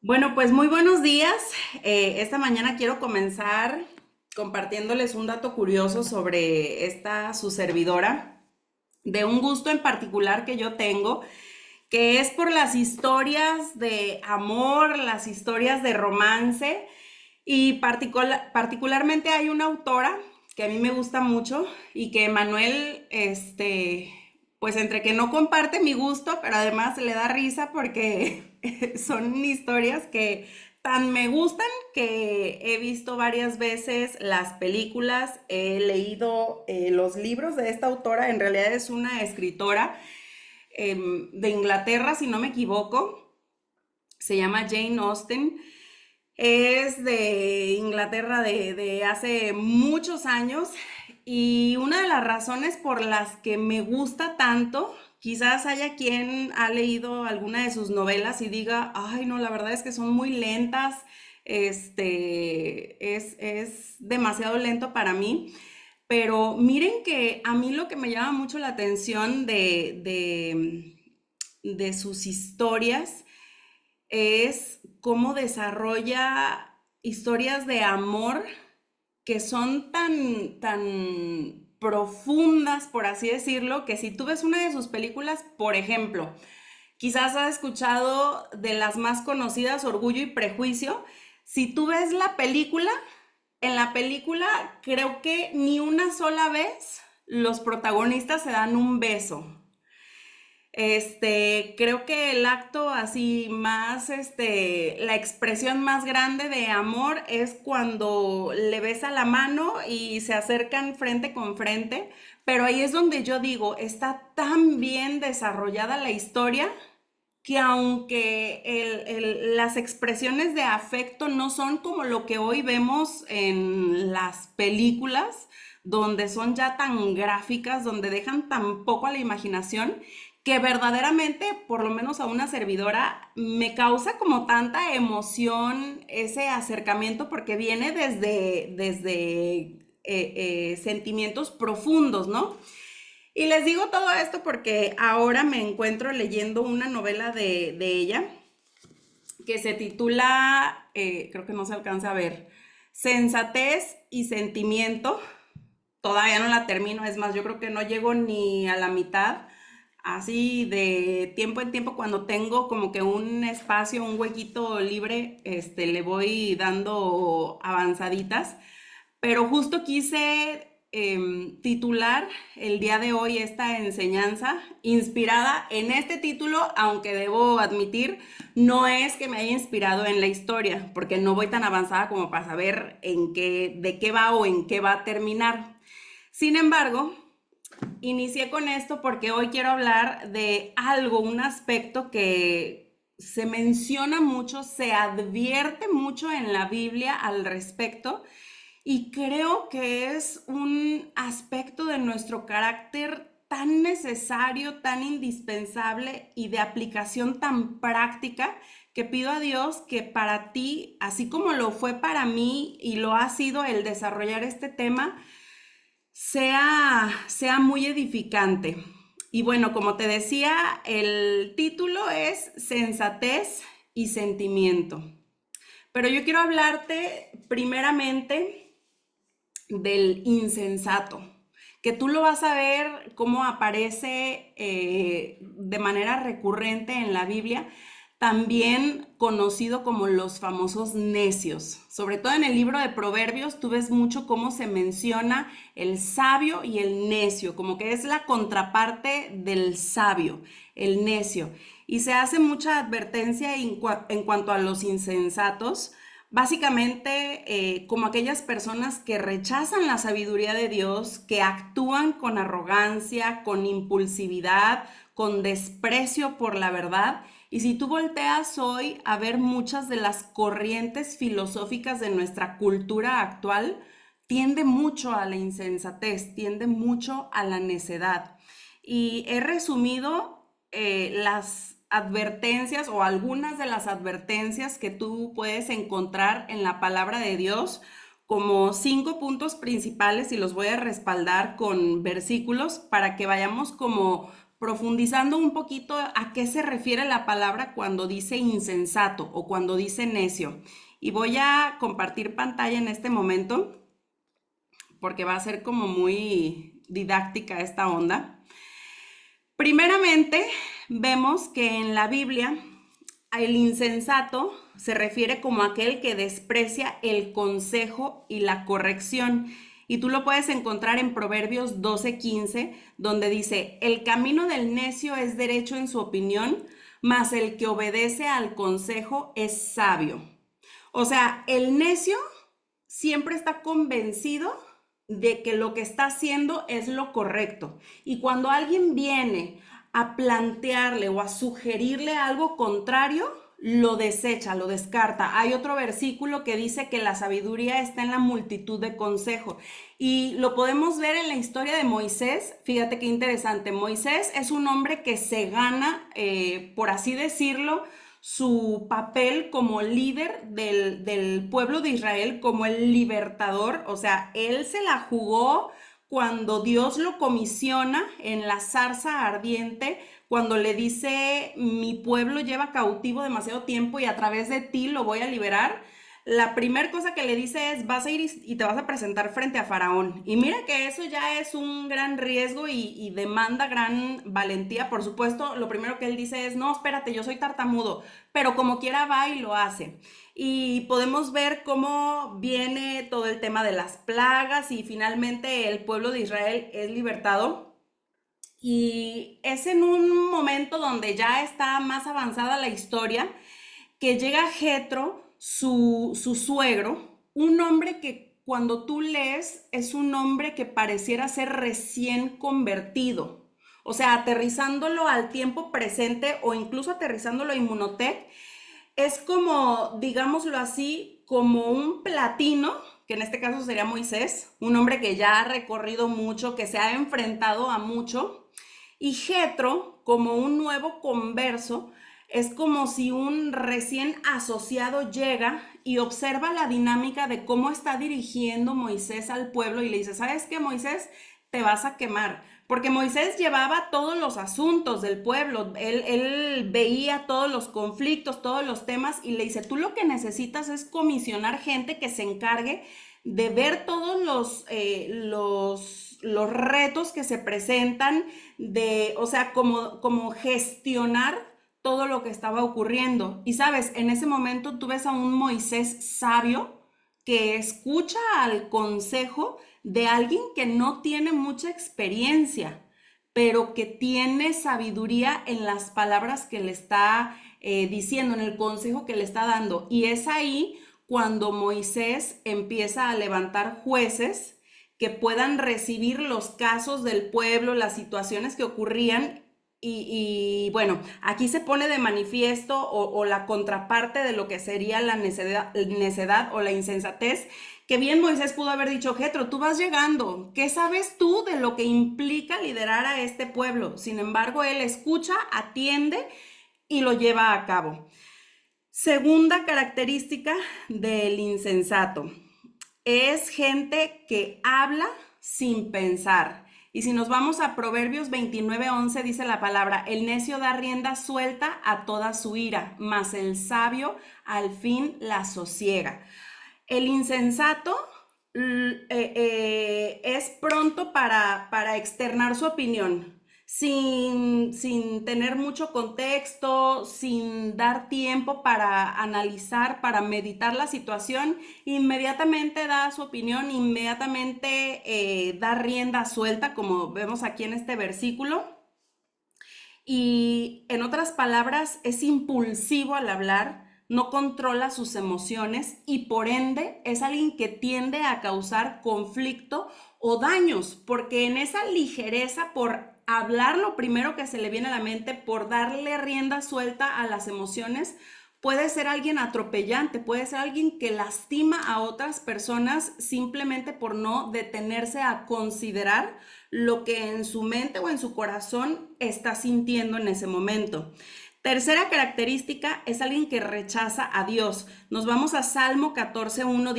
Bueno, pues muy buenos días. Esta mañana quiero comenzar compartiéndoles un dato curioso sobre esta su servidora, de un gusto en particular que yo tengo, que es por las historias de amor, las historias de romance y particularmente hay una autora que a mí me gusta mucho y que Manuel, pues entre que no comparte mi gusto, pero además le da risa porque son historias que tan me gustan que he visto varias veces las películas, he leído los libros de esta autora, en realidad es una escritora de Inglaterra, si no me equivoco, se llama Jane Austen. Es de Inglaterra de hace muchos años y una de las razones por las que me gusta tanto, quizás haya quien ha leído alguna de sus novelas y diga, ay no, la verdad es que son muy lentas, es demasiado lento para mí, pero miren que a mí lo que me llama mucho la atención de sus historias es cómo desarrolla historias de amor que son tan profundas, por así decirlo, que si tú ves una de sus películas, por ejemplo, quizás has escuchado de las más conocidas, Orgullo y Prejuicio, si tú ves la película, en la película creo que ni una sola vez los protagonistas se dan un beso. Creo que el acto así más, la expresión más grande de amor es cuando le besa la mano y se acercan frente con frente, pero ahí es donde yo digo, está tan bien desarrollada la historia que aunque las expresiones de afecto no son como lo que hoy vemos en las películas, donde son ya tan gráficas, donde dejan tan poco a la imaginación, que verdaderamente, por lo menos a una servidora, me causa como tanta emoción ese acercamiento porque viene desde sentimientos profundos, ¿no? Y les digo todo esto porque ahora me encuentro leyendo una novela de ella que se titula, creo que no se alcanza a ver, Sensatez y Sentimiento. Todavía no la termino, es más, yo creo que no llego ni a la mitad. Así de tiempo en tiempo, cuando tengo como que un espacio, un huequito libre, le voy dando avanzaditas. Pero justo quise titular el día de hoy esta enseñanza inspirada en este título, aunque debo admitir, no es que me haya inspirado en la historia, porque no voy tan avanzada como para saber de qué va o en qué va a terminar. Sin embargo, inicié con esto porque hoy quiero hablar de algo, un aspecto que se menciona mucho, se advierte mucho en la Biblia al respecto y creo que es un aspecto de nuestro carácter tan necesario, tan indispensable y de aplicación tan práctica que pido a Dios que para ti, así como lo fue para mí y lo ha sido el desarrollar este tema, sea muy edificante. Y bueno, como te decía, el título es Sensatez y Sentimiento. Pero yo quiero hablarte primeramente del insensato, que tú lo vas a ver cómo aparece de manera recurrente en la Biblia, también conocido como los famosos necios. Sobre todo en el libro de Proverbios, tú ves mucho cómo se menciona el sabio y el necio, como que es la contraparte del sabio, el necio. Y se hace mucha advertencia en cuanto a los insensatos, básicamente, como aquellas personas que rechazan la sabiduría de Dios, que actúan con arrogancia, con impulsividad, con desprecio por la verdad. Y si tú volteas hoy a ver muchas de las corrientes filosóficas de nuestra cultura actual, tiende mucho a la insensatez, tiende mucho a la necedad. Y he resumido las advertencias o algunas de las advertencias que tú puedes encontrar en la palabra de Dios como 5 puntos principales y los voy a respaldar con versículos para que vayamos como profundizando un poquito a qué se refiere la palabra cuando dice insensato o cuando dice necio. Y voy a compartir pantalla en este momento porque va a ser como muy didáctica esta onda. Primeramente, vemos que en la Biblia el insensato se refiere como aquel que desprecia el consejo y la corrección. Y tú lo puedes encontrar en Proverbios 12:15, donde dice, el camino del necio es derecho en su opinión, mas el que obedece al consejo es sabio. O sea, el necio siempre está convencido de que lo que está haciendo es lo correcto. Y cuando alguien viene a plantearle o a sugerirle algo contrario, lo desecha, lo descarta. Hay otro versículo que dice que la sabiduría está en la multitud de consejos. Y lo podemos ver en la historia de Moisés. Fíjate qué interesante. Moisés es un hombre que se gana, por así decirlo, su papel como líder del pueblo de Israel, como el libertador. O sea, él se la jugó cuando Dios lo comisiona en la zarza ardiente, cuando le dice, mi pueblo lleva cautivo demasiado tiempo y a través de ti lo voy a liberar. La primera cosa que le dice es, vas a ir y te vas a presentar frente a Faraón. Y mira que eso ya es un gran riesgo y demanda gran valentía. Por supuesto, lo primero que él dice es, no, espérate, yo soy tartamudo, pero como quiera va y lo hace. Y podemos ver cómo viene todo el tema de las plagas y finalmente el pueblo de Israel es libertado. Y es en un momento donde ya está más avanzada la historia que llega Jetro, su suegro, un hombre que cuando tú lees es un hombre que pareciera ser recién convertido. O sea, aterrizándolo al tiempo presente o incluso aterrizándolo a Inmunotech, es como, digámoslo así, como un platino, que en este caso sería Moisés, un hombre que ya ha recorrido mucho, que se ha enfrentado a mucho, y Jetro, como un nuevo converso, es como si un recién asociado llega y observa la dinámica de cómo está dirigiendo Moisés al pueblo y le dice, ¿sabes qué, Moisés? Te vas a quemar. Porque Moisés llevaba todos los asuntos del pueblo, él veía todos los conflictos, todos los temas y le dice, tú lo que necesitas es comisionar gente que se encargue de ver todos los retos que se presentan, o sea, como gestionar todo lo que estaba ocurriendo. Y sabes, en ese momento tú ves a un Moisés sabio que escucha al consejo de alguien que no tiene mucha experiencia, pero que tiene sabiduría en las palabras que le está diciendo, en el consejo que le está dando. Y es ahí cuando Moisés empieza a levantar jueces que puedan recibir los casos del pueblo, las situaciones que ocurrían. Y bueno, aquí se pone de manifiesto o la contraparte de lo que sería la necedad o la insensatez, que bien Moisés pudo haber dicho, Jetro, tú vas llegando, ¿qué sabes tú de lo que implica liderar a este pueblo? Sin embargo, él escucha, atiende y lo lleva a cabo. Segunda característica del insensato, es gente que habla sin pensar. Y si nos vamos a Proverbios 29:11, dice la palabra, el necio da rienda suelta a toda su ira, mas el sabio al fin la sosiega. El insensato es pronto para externar su opinión, sin tener mucho contexto, sin dar tiempo para analizar, para meditar la situación, inmediatamente da su opinión, inmediatamente da rienda suelta, como vemos aquí en este versículo. Y en otras palabras, es impulsivo al hablar, no controla sus emociones y por ende es alguien que tiende a causar conflicto o daños, porque en esa ligereza por hablar lo primero que se le viene a la mente, por darle rienda suelta a las emociones, puede ser alguien atropellante, puede ser alguien que lastima a otras personas simplemente por no detenerse a considerar lo que en su mente o en su corazón está sintiendo en ese momento. Tercera característica es alguien que rechaza a Dios. Nos vamos a Salmo 14:1,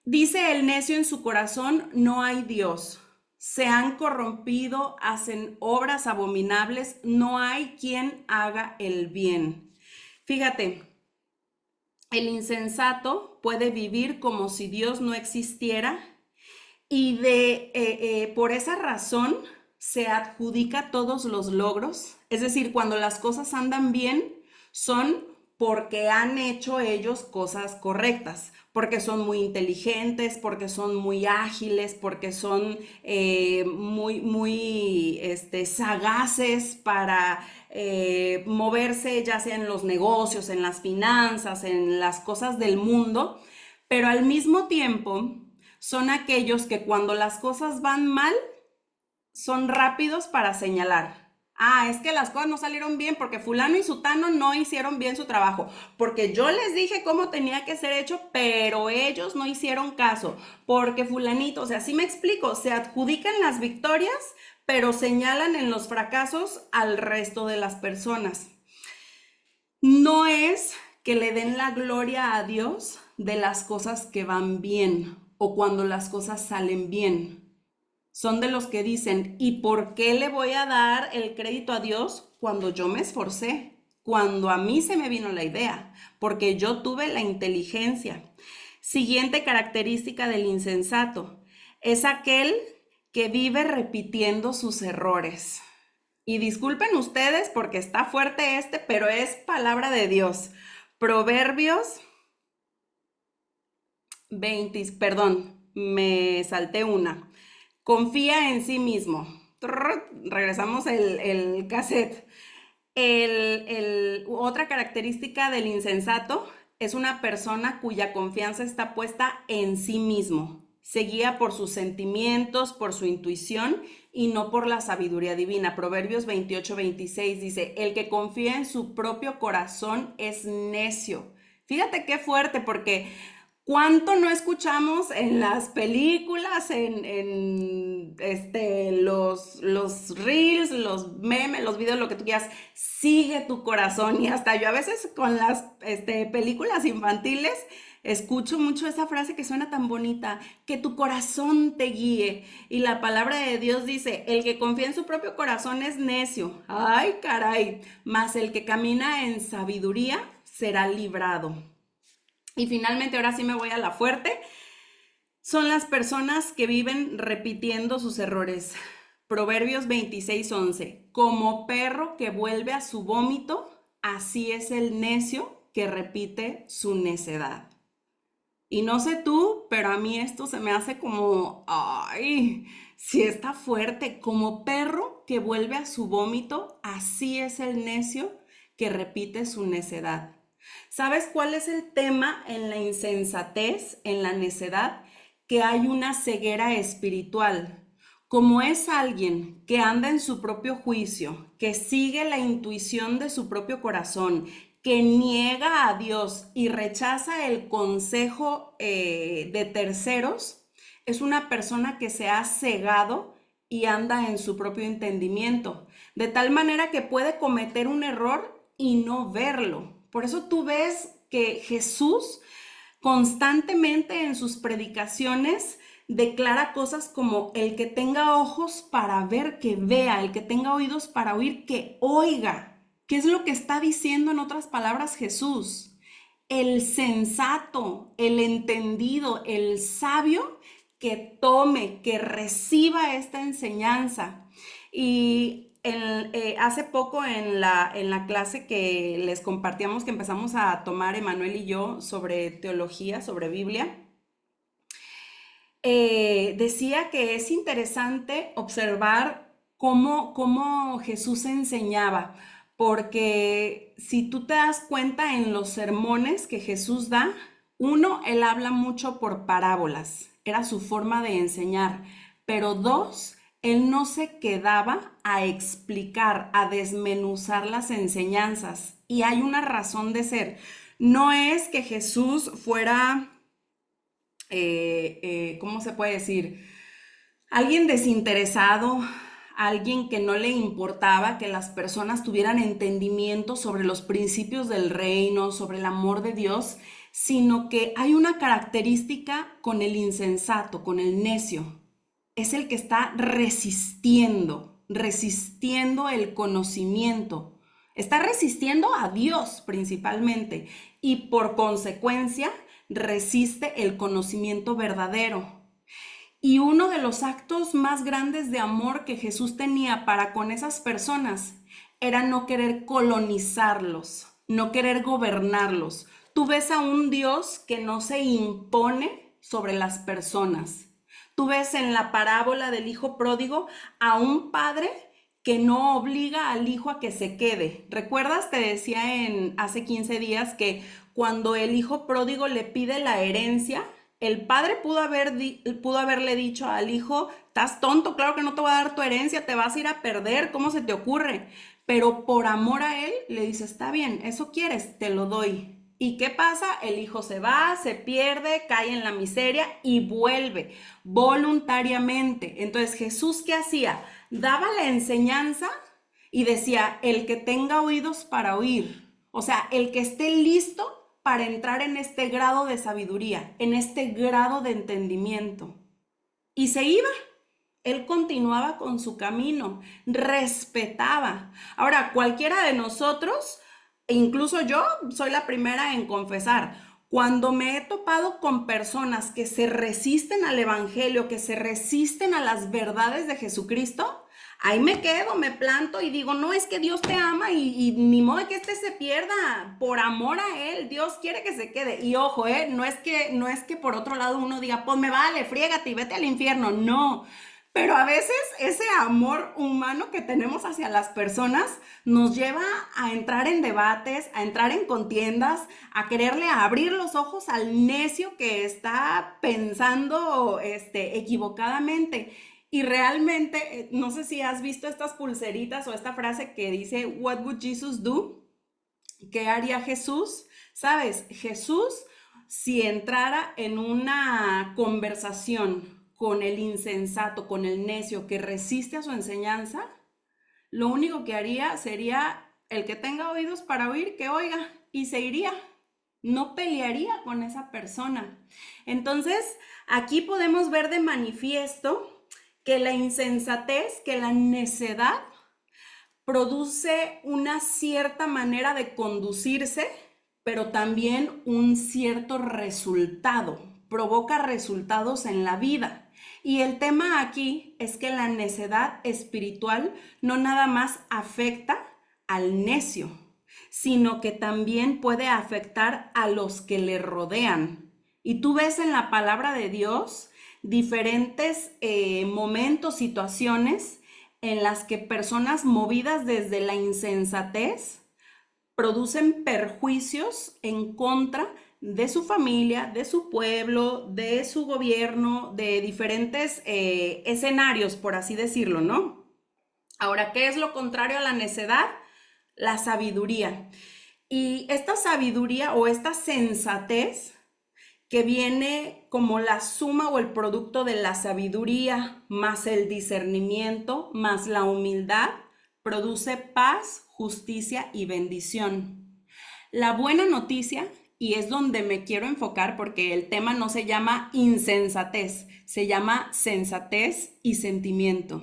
dice el necio en su corazón, no hay Dios. se han corrompido, hacen obras abominables, no hay quien haga el bien. Fíjate, el insensato puede vivir como si Dios no existiera y por esa razón se adjudica todos los logros. Es decir, cuando las cosas andan bien, son porque han hecho ellos cosas correctas, porque son muy inteligentes, porque son muy ágiles, porque son muy sagaces para moverse, ya sea en los negocios, en las finanzas, en las cosas del mundo, pero al mismo tiempo son aquellos que cuando las cosas van mal, son rápidos para señalar. Ah, es que las cosas no salieron bien porque fulano y sutano no hicieron bien su trabajo, porque yo les dije cómo tenía que ser hecho, pero ellos no hicieron caso, porque fulanito, o sea, sí me explico, se adjudican las victorias, pero señalan en los fracasos al resto de las personas. No es que le den la gloria a Dios de las cosas que van bien o cuando las cosas salen bien. Son de los que dicen, ¿y por qué le voy a dar el crédito a Dios cuando yo me esforcé? Cuando a mí se me vino la idea, porque yo tuve la inteligencia. Siguiente característica del insensato, es aquel que vive repitiendo sus errores. Y disculpen ustedes porque está fuerte pero es palabra de Dios. Proverbios 20, perdón, me salté una. Confía en sí mismo. Regresamos el cassette. Otra característica del insensato es una persona cuya confianza está puesta en sí mismo. Se guía por sus sentimientos, por su intuición y no por la sabiduría divina. Proverbios 28-26 dice, el que confía en su propio corazón es necio. Fíjate qué fuerte, porque ¿cuánto no escuchamos en las películas, los reels, los memes, los videos, lo que tú quieras? Sigue tu corazón. Y hasta yo a veces con las películas infantiles escucho mucho esa frase que suena tan bonita, que tu corazón te guíe. Y la palabra de Dios dice, el que confía en su propio corazón es necio. Ay, caray. Mas el que camina en sabiduría será librado. Y finalmente, ahora sí me voy a la fuerte, son las personas que viven repitiendo sus errores. Proverbios 26:11, como perro que vuelve a su vómito, así es el necio que repite su necedad. Y no sé tú, pero a mí esto se me hace como, ay, si está fuerte, como perro que vuelve a su vómito, así es el necio que repite su necedad. ¿Sabes cuál es el tema en la insensatez, en la necedad? Que hay una ceguera espiritual. Como es alguien que anda en su propio juicio, que sigue la intuición de su propio corazón, que niega a Dios y rechaza el consejo de terceros, es una persona que se ha cegado y anda en su propio entendimiento, de tal manera que puede cometer un error y no verlo. Por eso tú ves que Jesús constantemente en sus predicaciones declara cosas como el que tenga ojos para ver, que vea, el que tenga oídos para oír, que oiga. ¿Qué es lo que está diciendo en otras palabras Jesús? El sensato, el entendido, el sabio que tome, que reciba esta enseñanza. Y hace poco en la clase que les compartíamos, que empezamos a tomar Emanuel y yo sobre teología, sobre Biblia, decía que es interesante observar cómo Jesús enseñaba, porque si tú te das cuenta en los sermones que Jesús da, uno, él habla mucho por parábolas, era su forma de enseñar, pero dos, él no se quedaba a explicar, a desmenuzar las enseñanzas, y hay una razón de ser. No es que Jesús fuera ¿cómo se puede decir? Alguien desinteresado, alguien que no le importaba que las personas tuvieran entendimiento sobre los principios del reino, sobre el amor de Dios, sino que hay una característica con el insensato, con el necio. es el que está resistiendo el conocimiento. Está resistiendo a Dios principalmente y por consecuencia resiste el conocimiento verdadero. Y uno de los actos más grandes de amor que Jesús tenía para con esas personas era no querer colonizarlos, no querer gobernarlos. Tú ves a un Dios que no se impone sobre las personas. Tú ves en la parábola del hijo pródigo a un padre que no obliga al hijo a que se quede. ¿Recuerdas? Te decía hace 15 días que cuando el hijo pródigo le pide la herencia, el padre pudo haberle dicho al hijo, estás tonto, claro que no te voy a dar tu herencia, te vas a ir a perder, ¿cómo se te ocurre? Pero por amor a él le dice, está bien, eso quieres, te lo doy. ¿Y qué pasa? El hijo se va, se pierde, cae en la miseria y vuelve voluntariamente. Entonces, Jesús, ¿qué hacía? Daba la enseñanza y decía, el que tenga oídos para oír, o sea, el que esté listo para entrar en este grado de sabiduría, en este grado de entendimiento. Y se iba. Él continuaba con su camino, respetaba. Ahora, cualquiera de nosotros, incluso yo, soy la primera en confesar, cuando me he topado con personas que se resisten al evangelio, que se resisten a las verdades de Jesucristo, ahí me quedo, me planto y digo, no, es que Dios te ama y ni modo de que este se pierda. Por amor a Él, Dios quiere que se quede. Y ojo, no es que por otro lado uno diga, pues me vale, friégate y vete al infierno. No. Pero a veces ese amor humano que tenemos hacia las personas nos lleva a entrar en debates, a entrar en contiendas, a quererle abrir los ojos al necio que está pensando equivocadamente. Y realmente, no sé si has visto estas pulseritas o esta frase que dice, "What would Jesus do?" ¿Qué haría Jesús? ¿Sabes? Jesús, si entrara en una conversación con el insensato, con el necio que resiste a su enseñanza, lo único que haría sería el que tenga oídos para oír, que oiga y se iría. No pelearía con esa persona. Entonces, aquí podemos ver de manifiesto que la insensatez, que la necedad produce una cierta manera de conducirse, pero también un cierto resultado, provoca resultados en la vida. Y el tema aquí es que la necedad espiritual no nada más afecta al necio, sino que también puede afectar a los que le rodean. Y tú ves en la palabra de Dios diferentes momentos, situaciones en las que personas movidas desde la insensatez producen perjuicios en contra de su familia, de su pueblo, de su gobierno, de diferentes escenarios, por así decirlo, ¿no? Ahora, ¿qué es lo contrario a la necedad? La sabiduría. Y esta sabiduría o esta sensatez que viene como la suma o el producto de la sabiduría más el discernimiento más la humildad, produce paz, justicia y bendición. La buena noticia, y es donde me quiero enfocar porque el tema no se llama insensatez, se llama sensatez y sentimiento.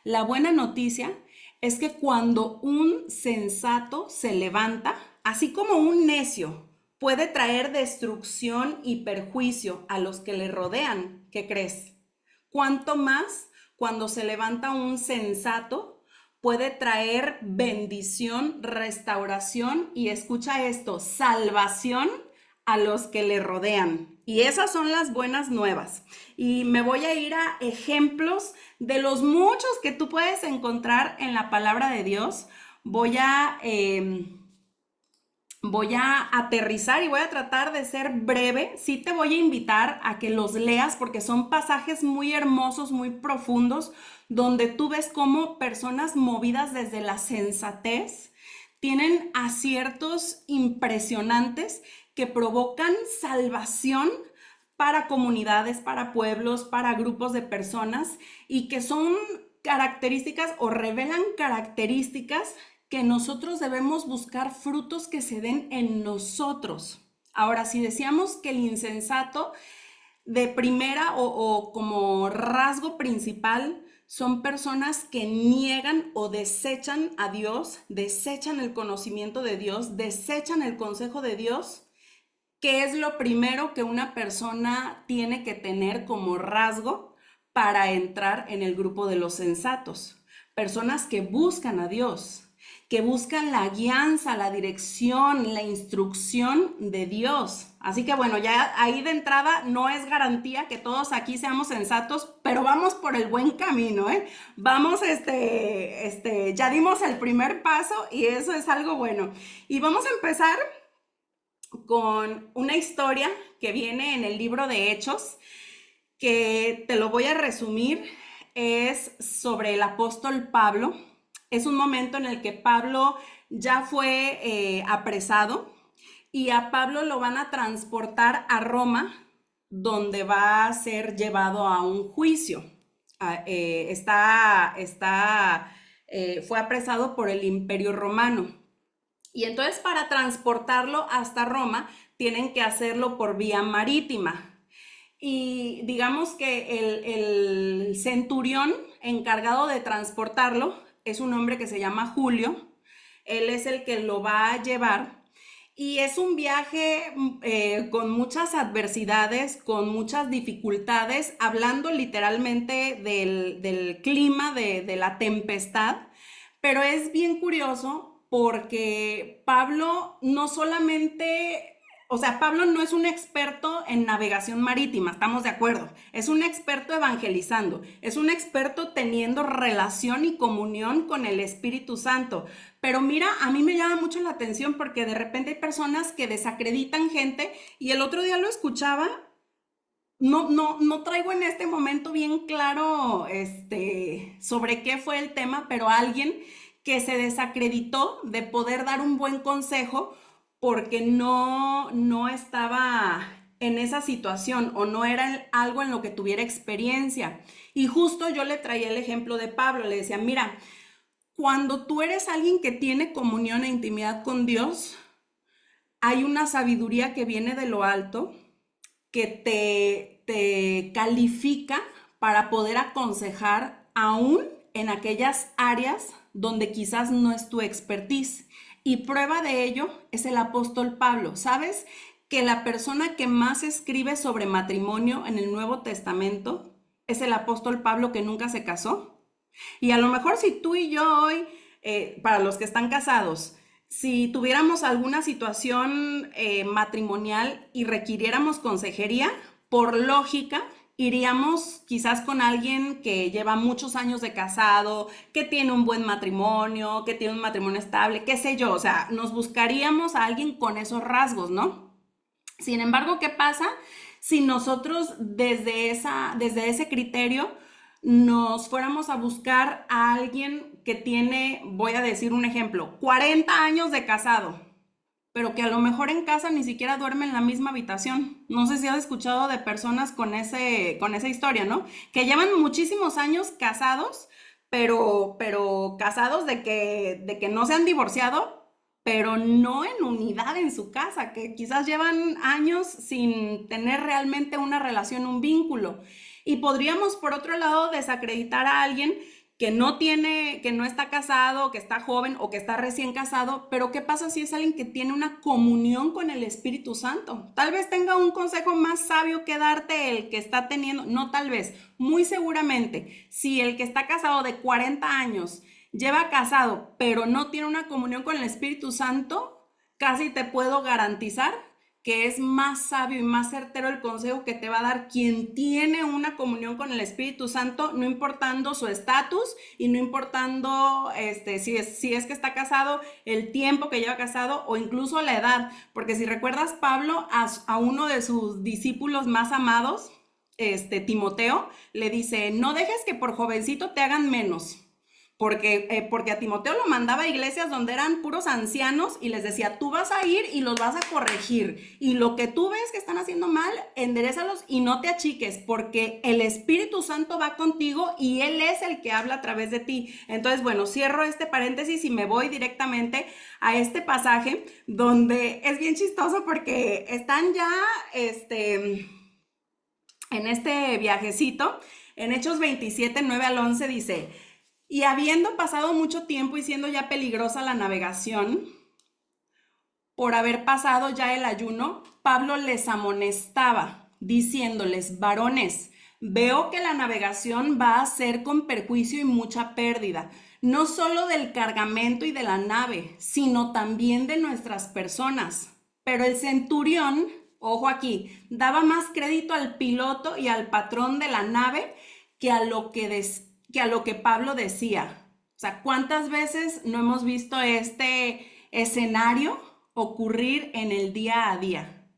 La buena noticia es que cuando un sensato se levanta, así como un necio puede traer destrucción y perjuicio a los que le rodean, ¿qué crees? ¿Cuánto más cuando se levanta un sensato puede traer bendición, restauración y, escucha esto, salvación a los que le rodean? Y esas son las buenas nuevas. Y me voy a ir a ejemplos de los muchos que tú puedes encontrar en la palabra de Dios. Voy a aterrizar y voy a tratar de ser breve. Sí te voy a invitar a que los leas porque son pasajes muy hermosos, muy profundos, donde tú ves cómo personas movidas desde la sensatez tienen aciertos impresionantes que provocan salvación para comunidades, para pueblos, para grupos de personas y que son características o revelan características que nosotros debemos buscar frutos que se den en nosotros. Ahora, si decíamos que el insensato de primera o como rasgo principal son personas que niegan o desechan a Dios, desechan el conocimiento de Dios, desechan el consejo de Dios. ¿Qué es lo primero que una persona tiene que tener como rasgo para entrar en el grupo de los sensatos? Personas que buscan a Dios, que buscan la guianza, la dirección, la instrucción de Dios. Así que bueno, ya ahí de entrada no es garantía que todos aquí seamos sensatos, pero vamos por el buen camino, ¿eh? Vamos, ya dimos el primer paso y eso es algo bueno. Y vamos a empezar con una historia que viene en el libro de Hechos, que te lo voy a resumir. Es sobre el apóstol Pablo. Es un momento en el que Pablo ya fue apresado y a Pablo lo van a transportar a Roma, donde va a ser llevado a un juicio. Fue apresado por el Imperio Romano. Y entonces para transportarlo hasta Roma tienen que hacerlo por vía marítima. Y digamos que el centurión encargado de transportarlo es un hombre que se llama Julio. Él es el que lo va a llevar. Y es un viaje con muchas adversidades, con muchas dificultades, hablando literalmente del clima, de la tempestad. Pero es bien curioso porque Pablo no solamente, o sea, Pablo no es un experto en navegación marítima, estamos de acuerdo. Es un experto evangelizando, es un experto teniendo relación y comunión con el Espíritu Santo. Pero mira, a mí me llama mucho la atención porque de repente hay personas que desacreditan gente y el otro día lo escuchaba. No traigo en este momento bien claro sobre qué fue el tema, pero alguien que se desacreditó de poder dar un buen consejo porque no estaba en esa situación o no era algo en lo que tuviera experiencia. Y justo yo le traía el ejemplo de Pablo, le decía, mira, cuando tú eres alguien que tiene comunión e intimidad con Dios, hay una sabiduría que viene de lo alto que te califica para poder aconsejar aún en aquellas áreas donde quizás no es tu expertise. Y prueba de ello es el apóstol Pablo. ¿Sabes que la persona que más escribe sobre matrimonio en el Nuevo Testamento es el apóstol Pablo, que nunca se casó? Y a lo mejor si tú y yo hoy, para los que están casados, si tuviéramos alguna situación matrimonial y requiriéramos consejería, por lógica, iríamos quizás con alguien que lleva muchos años de casado, que tiene un buen matrimonio, que tiene un matrimonio estable, qué sé yo, o sea, nos buscaríamos a alguien con esos rasgos, ¿no? Sin embargo, ¿qué pasa si nosotros desde ese criterio nos fuéramos a buscar a alguien que tiene, voy a decir un ejemplo, 40 años de casado, pero que a lo mejor en casa ni siquiera duerme en la misma habitación? No sé si has escuchado de personas con esa historia, ¿no? Que llevan muchísimos años casados, pero casados de que no se han divorciado, pero no en unidad en su casa, que quizás llevan años sin tener realmente una relación, un vínculo. Y podríamos, por otro lado, desacreditar a alguien que no está casado, que está joven o que está recién casado, pero ¿qué pasa si es alguien que tiene una comunión con el Espíritu Santo? Tal vez tenga un consejo más sabio que darte el que está teniendo, no tal vez, muy seguramente, si el que está casado de 40 años lleva casado, pero no tiene una comunión con el Espíritu Santo, casi te puedo garantizar que es más sabio y más certero el consejo que te va a dar quien tiene una comunión con el Espíritu Santo, no importando su estatus y no importando si es que está casado, el tiempo que lleva casado o incluso la edad. Porque si recuerdas, Pablo a uno de sus discípulos más amados, Timoteo, le dice, no dejes que por jovencito te hagan menos. Porque a Timoteo lo mandaba a iglesias donde eran puros ancianos y les decía, tú vas a ir y los vas a corregir. Y lo que tú ves que están haciendo mal, enderézalos y no te achiques, porque el Espíritu Santo va contigo y Él es el que habla a través de ti. Entonces, bueno, cierro este paréntesis y me voy directamente a este pasaje donde es bien chistoso porque están ya, en este viajecito, en Hechos 27, 9 al 11 dice, y habiendo pasado mucho tiempo y siendo ya peligrosa la navegación, por haber pasado ya el ayuno, Pablo les amonestaba, diciéndoles, varones, veo que la navegación va a ser con perjuicio y mucha pérdida, no solo del cargamento y de la nave, sino también de nuestras personas. Pero el centurión, ojo aquí, daba más crédito al piloto y al patrón de la nave que a lo que Pablo decía. O sea, ¿cuántas veces no hemos visto este escenario ocurrir en el día a día?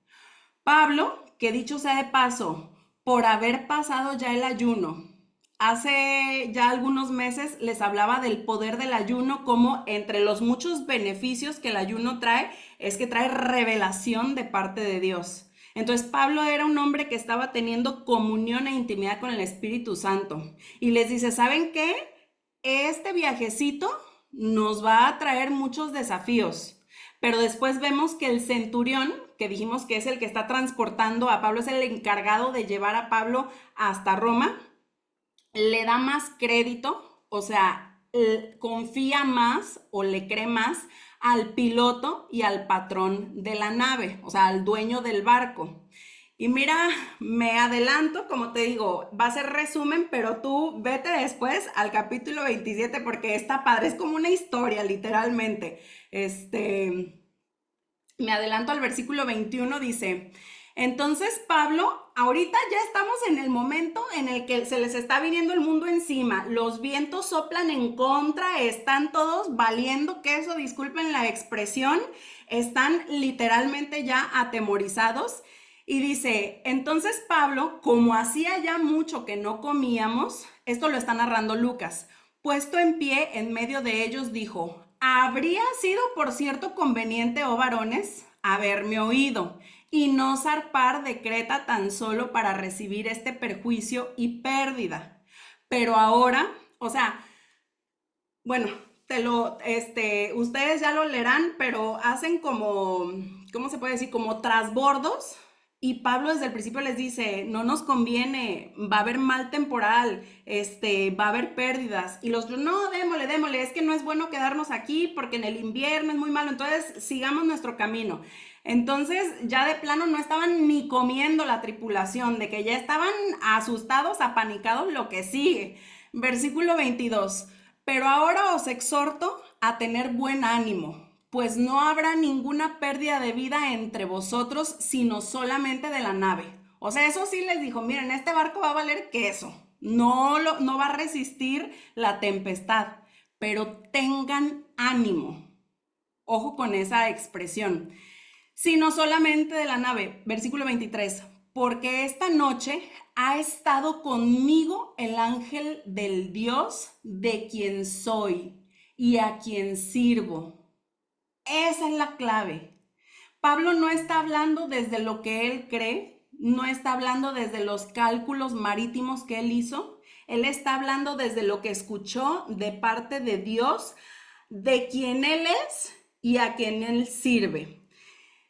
Pablo, que dicho sea de paso, por haber pasado ya el ayuno, hace ya algunos meses les hablaba del poder del ayuno, como entre los muchos beneficios que el ayuno trae, es que trae revelación de parte de Dios. Entonces Pablo era un hombre que estaba teniendo comunión e intimidad con el Espíritu Santo. Y les dice, ¿saben qué? Este viajecito nos va a traer muchos desafíos. Pero después vemos que el centurión, que dijimos que es el que está transportando a Pablo, es el encargado de llevar a Pablo hasta Roma, le da más crédito, o sea, confía más o le cree más al piloto y al patrón de la nave, o sea, al dueño del barco. Y mira, me adelanto, como te digo, va a ser resumen, pero tú vete después al capítulo 27 porque está padre, es como una historia, literalmente. Me adelanto al versículo 21, dice, entonces Pablo, ahorita ya estamos en el momento en el que se les está viniendo el mundo encima, los vientos soplan en contra, están todos valiendo queso, disculpen la expresión, están literalmente ya atemorizados. Y dice, entonces Pablo, como hacía ya mucho que no comíamos, esto lo está narrando Lucas, puesto en pie en medio de ellos, dijo, habría sido por cierto conveniente, oh varones, haberme oído y no zarpar de Creta tan solo para recibir este perjuicio y pérdida. Pero ahora, o sea, bueno, ustedes ya lo leerán, pero hacen como, ¿cómo se puede decir? Como trasbordos. Y Pablo desde el principio les dice, no nos conviene, va a haber mal temporal, va a haber pérdidas. Y los otros, no, démosle, es que no es bueno quedarnos aquí porque en el invierno es muy malo, entonces sigamos nuestro camino. Entonces ya de plano no estaban ni comiendo la tripulación, de que ya estaban asustados, apanicados, lo que sigue. Versículo 22. Pero ahora os exhorto a tener buen ánimo, pues no habrá ninguna pérdida de vida entre vosotros, sino solamente de la nave. O sea, eso sí les dijo, miren, este barco va a valer queso, no va a resistir la tempestad, pero tengan ánimo. Ojo con esa expresión. Sino solamente de la nave. Versículo 23. Porque esta noche ha estado conmigo el ángel del Dios de quien soy y a quien sirvo. Esa es la clave. Pablo no está hablando desde lo que él cree, no está hablando desde los cálculos marítimos que él hizo, él está hablando desde lo que escuchó de parte de Dios, de quien él es y a quien él sirve.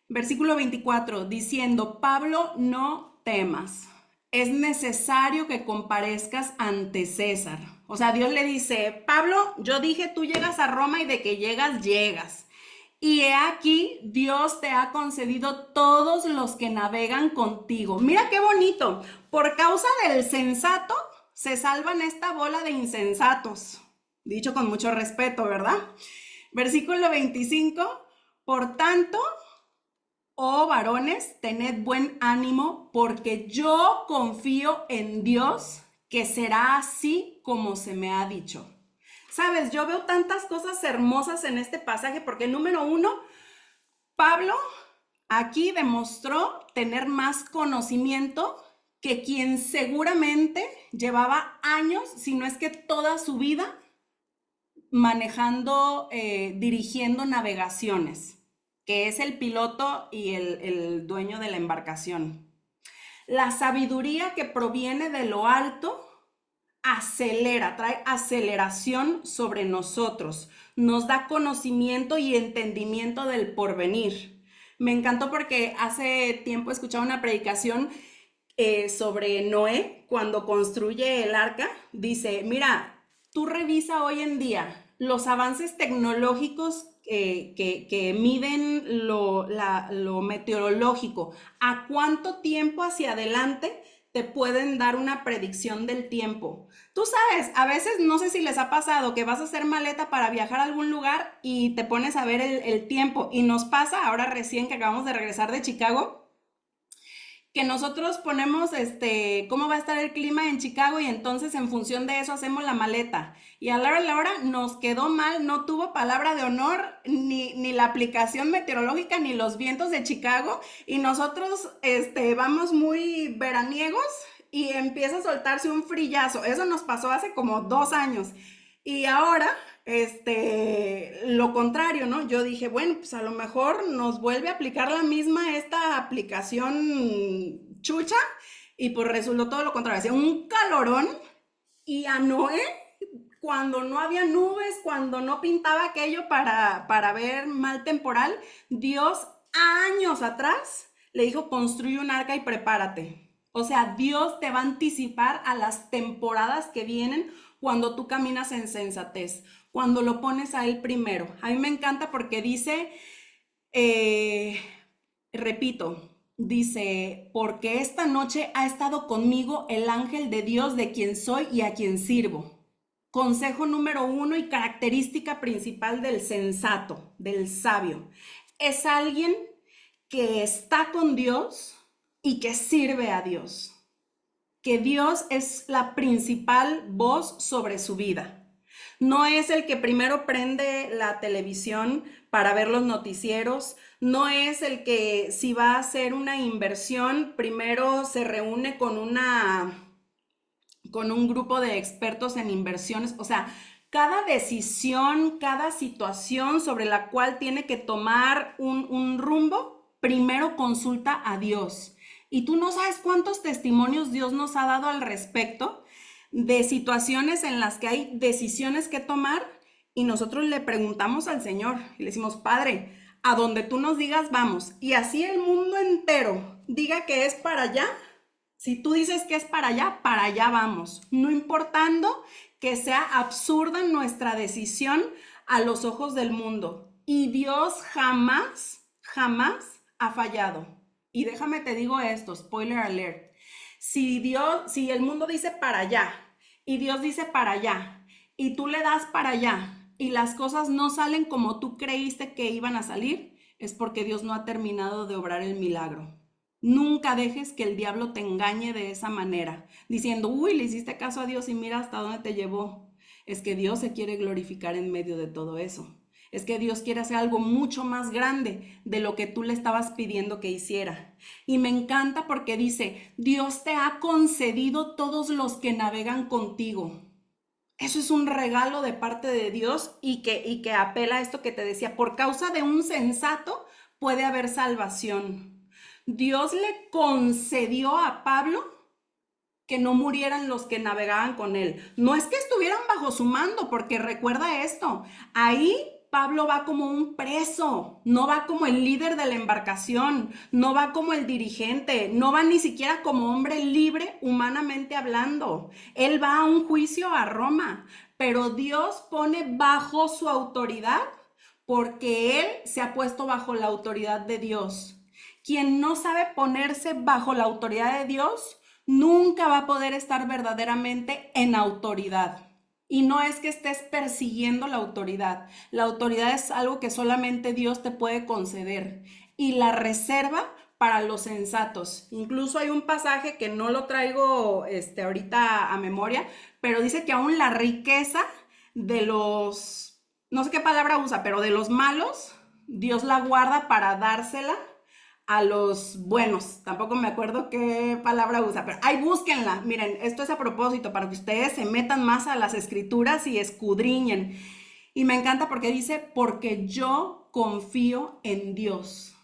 Versículo 24, diciendo, Pablo, no temas, es necesario que comparezcas ante César. O sea, Dios le dice, Pablo, yo dije, tú llegas a Roma y de que llegas, llegas. Y he aquí, Dios te ha concedido todos los que navegan contigo. Mira qué bonito, por causa del sensato se salvan esta bola de insensatos. Dicho con mucho respeto, ¿verdad? Versículo 25, por tanto, oh varones, tened buen ánimo, porque yo confío en Dios que será así como se me ha dicho. Sabes, yo veo tantas cosas hermosas en este pasaje, porque número uno, Pablo aquí demostró tener más conocimiento que quien seguramente llevaba años, si no es que toda su vida, manejando, dirigiendo navegaciones, que es el piloto y el dueño de la embarcación. La sabiduría que proviene de lo alto acelera, trae aceleración sobre nosotros, nos da conocimiento y entendimiento del porvenir. Me encantó porque hace tiempo escuchaba una predicación sobre Noé cuando construye el arca. Dice, mira, tú revisa hoy en día los avances tecnológicos que miden lo meteorológico, a cuánto tiempo hacia adelante te pueden dar una predicción del tiempo. Tú sabes, a veces no sé si les ha pasado que vas a hacer maleta para viajar a algún lugar y te pones a ver el tiempo. Y nos pasa ahora recién que acabamos de regresar de Chicago, que nosotros ponemos cómo va a estar el clima en Chicago y entonces en función de eso hacemos la maleta. Y a la hora nos quedó mal, no tuvo palabra de honor ni la aplicación meteorológica ni los vientos de Chicago y nosotros vamos muy veraniegos y empieza a soltarse un frillazo. Eso nos pasó hace como 2 años. Y ahora, lo contrario, ¿no? Yo dije, bueno, pues a lo mejor nos vuelve a aplicar la misma esta aplicación chucha y pues resultó todo lo contrario. Hacía un calorón y a Noé, cuando no había nubes, cuando no pintaba aquello para ver mal temporal, Dios años atrás le dijo, construye un arca y prepárate. O sea, Dios te va a anticipar a las temporadas que vienen cuando tú caminas en sensatez, cuando lo pones a Él primero. A mí me encanta porque dice, eh, repito, dice, porque esta noche ha estado conmigo el ángel de Dios de quien soy y a quien sirvo. Consejo número 1 y característica principal del sensato, del sabio. Es alguien que está con Dios y que sirve a Dios. Que Dios es la principal voz sobre su vida. No es el que primero prende la televisión para ver los noticieros, no es el que si va a hacer una inversión, primero se reúne con un grupo de expertos en inversiones. O sea, cada decisión, cada situación sobre la cual tiene que tomar un rumbo, primero consulta a Dios. Y tú no sabes cuántos testimonios Dios nos ha dado al respecto de situaciones en las que hay decisiones que tomar y nosotros le preguntamos al Señor y le decimos, Padre, a donde tú nos digas vamos. Y así el mundo entero diga que es para allá. Si tú dices que es para allá vamos. No importando que sea absurda nuestra decisión a los ojos del mundo. Y Dios jamás, jamás ha fallado. Y déjame te digo esto, spoiler alert. Si el mundo dice para allá y Dios dice para allá y tú le das para allá y las cosas no salen como tú creíste que iban a salir, es porque Dios no ha terminado de obrar el milagro. Nunca dejes que el diablo te engañe de esa manera, diciendo, uy, le hiciste caso a Dios y mira hasta dónde te llevó. Es que Dios se quiere glorificar en medio de todo eso. Es que Dios quiere hacer algo mucho más grande de lo que tú le estabas pidiendo que hiciera. Y me encanta porque dice, Dios te ha concedido todos los que navegan contigo. Eso es un regalo de parte de Dios y que apela a esto que te decía, por causa de un sensato puede haber salvación. Dios le concedió a Pablo que no murieran los que navegaban con él. No es que estuvieran bajo su mando, porque recuerda esto, ahí Pablo va como un preso, no va como el líder de la embarcación, no va como el dirigente, no va ni siquiera como hombre libre humanamente hablando. Él va a un juicio a Roma, pero Dios pone bajo su autoridad porque él se ha puesto bajo la autoridad de Dios. Quien no sabe ponerse bajo la autoridad de Dios, nunca va a poder estar verdaderamente en autoridad. Y no es que estés persiguiendo la autoridad. La autoridad es algo que solamente Dios te puede conceder y la reserva para los sensatos. Incluso hay un pasaje que no lo traigo ahorita a memoria, pero dice que aún la riqueza de los, no sé qué palabra usa, pero de los malos, Dios la guarda para dársela a los buenos. Tampoco me acuerdo qué palabra usa, pero ahí búsquenla. Miren, esto es a propósito para que ustedes se metan más a las escrituras y escudriñen. Y me encanta porque dice, porque yo confío en Dios.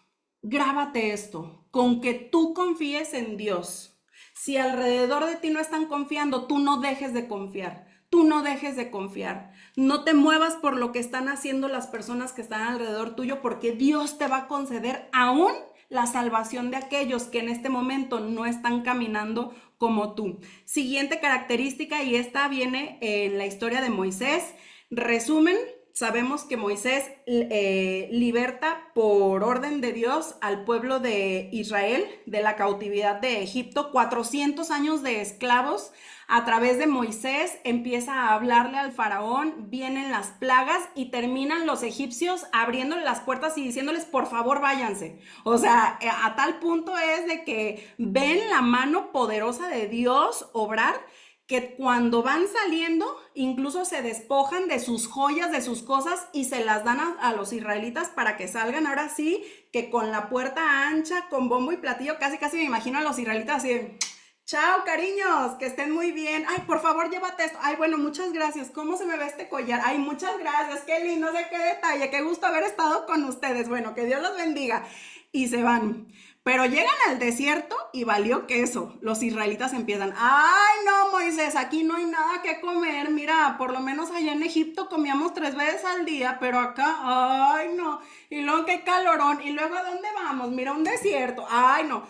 Grábate esto, con que tú confíes en Dios. Si alrededor de ti no están confiando, tú no dejes de confiar. Tú no dejes de confiar. No te muevas por lo que están haciendo las personas que están alrededor tuyo, porque Dios te va a conceder aún la salvación de aquellos que en este momento no están caminando como tú. Siguiente característica, y esta viene en la historia de Moisés. Resumen, sabemos que Moisés liberta por orden de Dios al pueblo de Israel de la cautividad de Egipto, 400 años de esclavos. A través de Moisés empieza a hablarle al faraón, vienen las plagas y terminan los egipcios abriéndole las puertas y diciéndoles por favor váyanse. O sea, a tal punto es de que ven la mano poderosa de Dios obrar, que cuando van saliendo incluso se despojan de sus joyas, de sus cosas y se las dan a los israelitas para que salgan ahora sí, que con la puerta ancha, con bombo y platillo, casi me imagino a los israelitas así de, chao, cariños, que estén muy bien. Ay, por favor, llévate esto. Ay, bueno, muchas gracias. ¿Cómo se me ve este collar? Ay, muchas gracias. Qué lindo, sé qué detalle. Qué gusto haber estado con ustedes. Bueno, que Dios los bendiga. Y se van. Pero llegan al desierto y valió queso. Los israelitas empiezan, ay, no, Moisés, aquí no hay nada que comer. Mira, por lo menos allá en Egipto comíamos 3 veces al día, pero acá, ay, no. Y luego qué calorón. Y luego, ¿a dónde vamos? Mira, un desierto. Ay, no.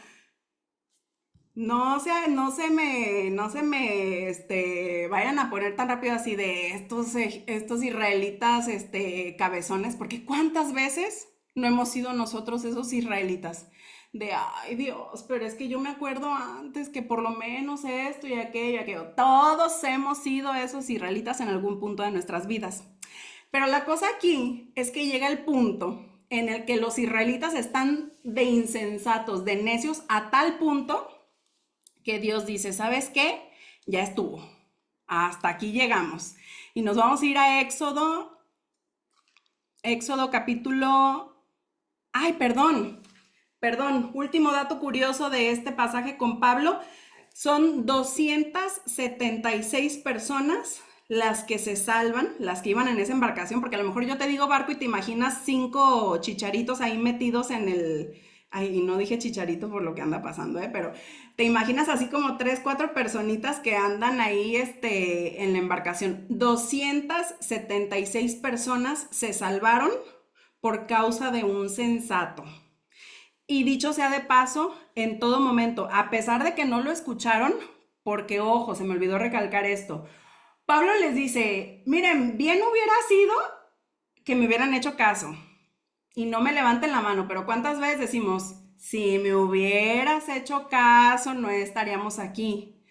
No se me vayan a poner tan rápido así de estos israelitas, cabezones, porque ¿cuántas veces no hemos sido nosotros esos israelitas? De, ay Dios, pero es que yo me acuerdo antes que por lo menos esto y aquello. Todos hemos sido esos israelitas en algún punto de nuestras vidas. Pero la cosa aquí es que llega el punto en el que los israelitas están de insensatos, de necios, a tal punto que Dios dice, ¿sabes qué? Ya estuvo. Hasta aquí llegamos. Y nos vamos a ir a Éxodo capítulo... Ay, perdón. Último dato curioso de este pasaje con Pablo. Son 276 personas las que se salvan, las que iban en esa embarcación, porque a lo mejor yo te digo barco y te imaginas 5 chicharitos ahí metidos en el... Ay, no dije chicharito por lo que anda pasando, pero te imaginas así como 3, 4 personitas que andan ahí en la embarcación. 276 personas se salvaron por causa de un sensato. Y dicho sea de paso, en todo momento, a pesar de que no lo escucharon, porque ojo, se me olvidó recalcar esto, Pablo les dice, miren, bien hubiera sido que me hubieran hecho caso y no me levanten la mano, pero ¿cuántas veces decimos, si me hubieras hecho caso, no estaríamos aquí?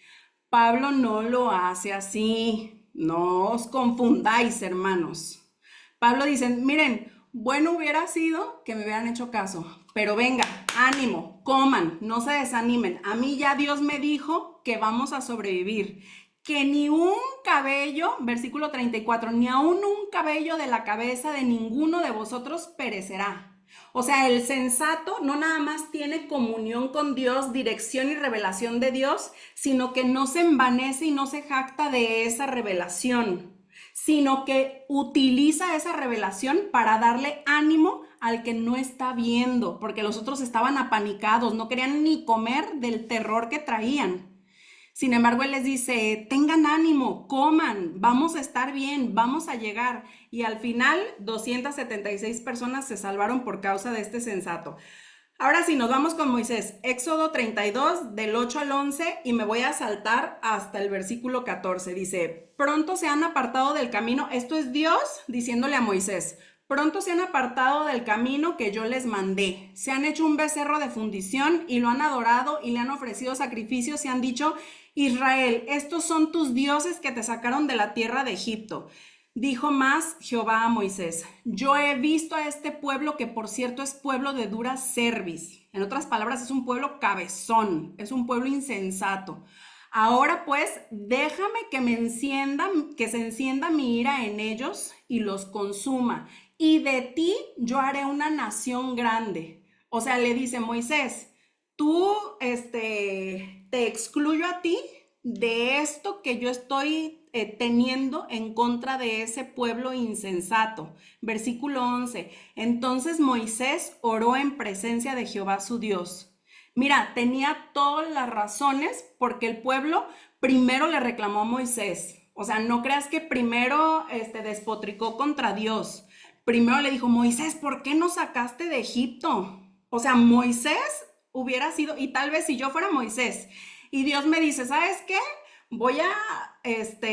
Pablo no lo hace así, no os confundáis, hermanos. Pablo dice, miren, bueno hubiera sido que me hubieran hecho caso, pero venga, ánimo, coman, no se desanimen. A mí ya Dios me dijo que vamos a sobrevivir, que ni un cabello, versículo 34, ni aún un cabello de la cabeza de ninguno de vosotros perecerá. O sea, el sensato no nada más tiene comunión con Dios, dirección y revelación de Dios, sino que no se envanece y no se jacta de esa revelación, sino que utiliza esa revelación para darle ánimo al que no está viendo, porque los otros estaban apanicados, no querían ni comer del terror que traían. Sin embargo, él les dice, tengan ánimo, coman, vamos a estar bien, vamos a llegar. Y al final, 276 personas se salvaron por causa de este sensato. Ahora sí, nos vamos con Moisés. Éxodo 32, del 8 al 11, y me voy a saltar hasta el versículo 14. Dice, pronto se han apartado del camino. Esto es Dios diciéndole a Moisés, pronto se han apartado del camino que yo les mandé. Se han hecho un becerro de fundición y lo han adorado y le han ofrecido sacrificios y han dicho, Israel, estos son tus dioses que te sacaron de la tierra de Egipto. Dijo más Jehová a Moisés, yo he visto a este pueblo que por cierto es pueblo de dura cerviz. En otras palabras, es un pueblo cabezón, es un pueblo insensato. Ahora pues, déjame que se encienda mi ira en ellos y los consuma. Y de ti yo haré una nación grande. O sea, le dice Moisés, tú, te excluyo a ti de esto que yo estoy teniendo en contra de ese pueblo insensato. Versículo 11. Entonces Moisés oró en presencia de Jehová su Dios. Mira, tenía todas las razones porque el pueblo primero le reclamó a Moisés. O sea, no creas que primero despotricó contra Dios. Primero le dijo, Moisés, ¿por qué nos sacaste de Egipto? O sea, Moisés hubiera sido, y tal vez si yo fuera Moisés, y Dios me dice, ¿sabes qué? Voy a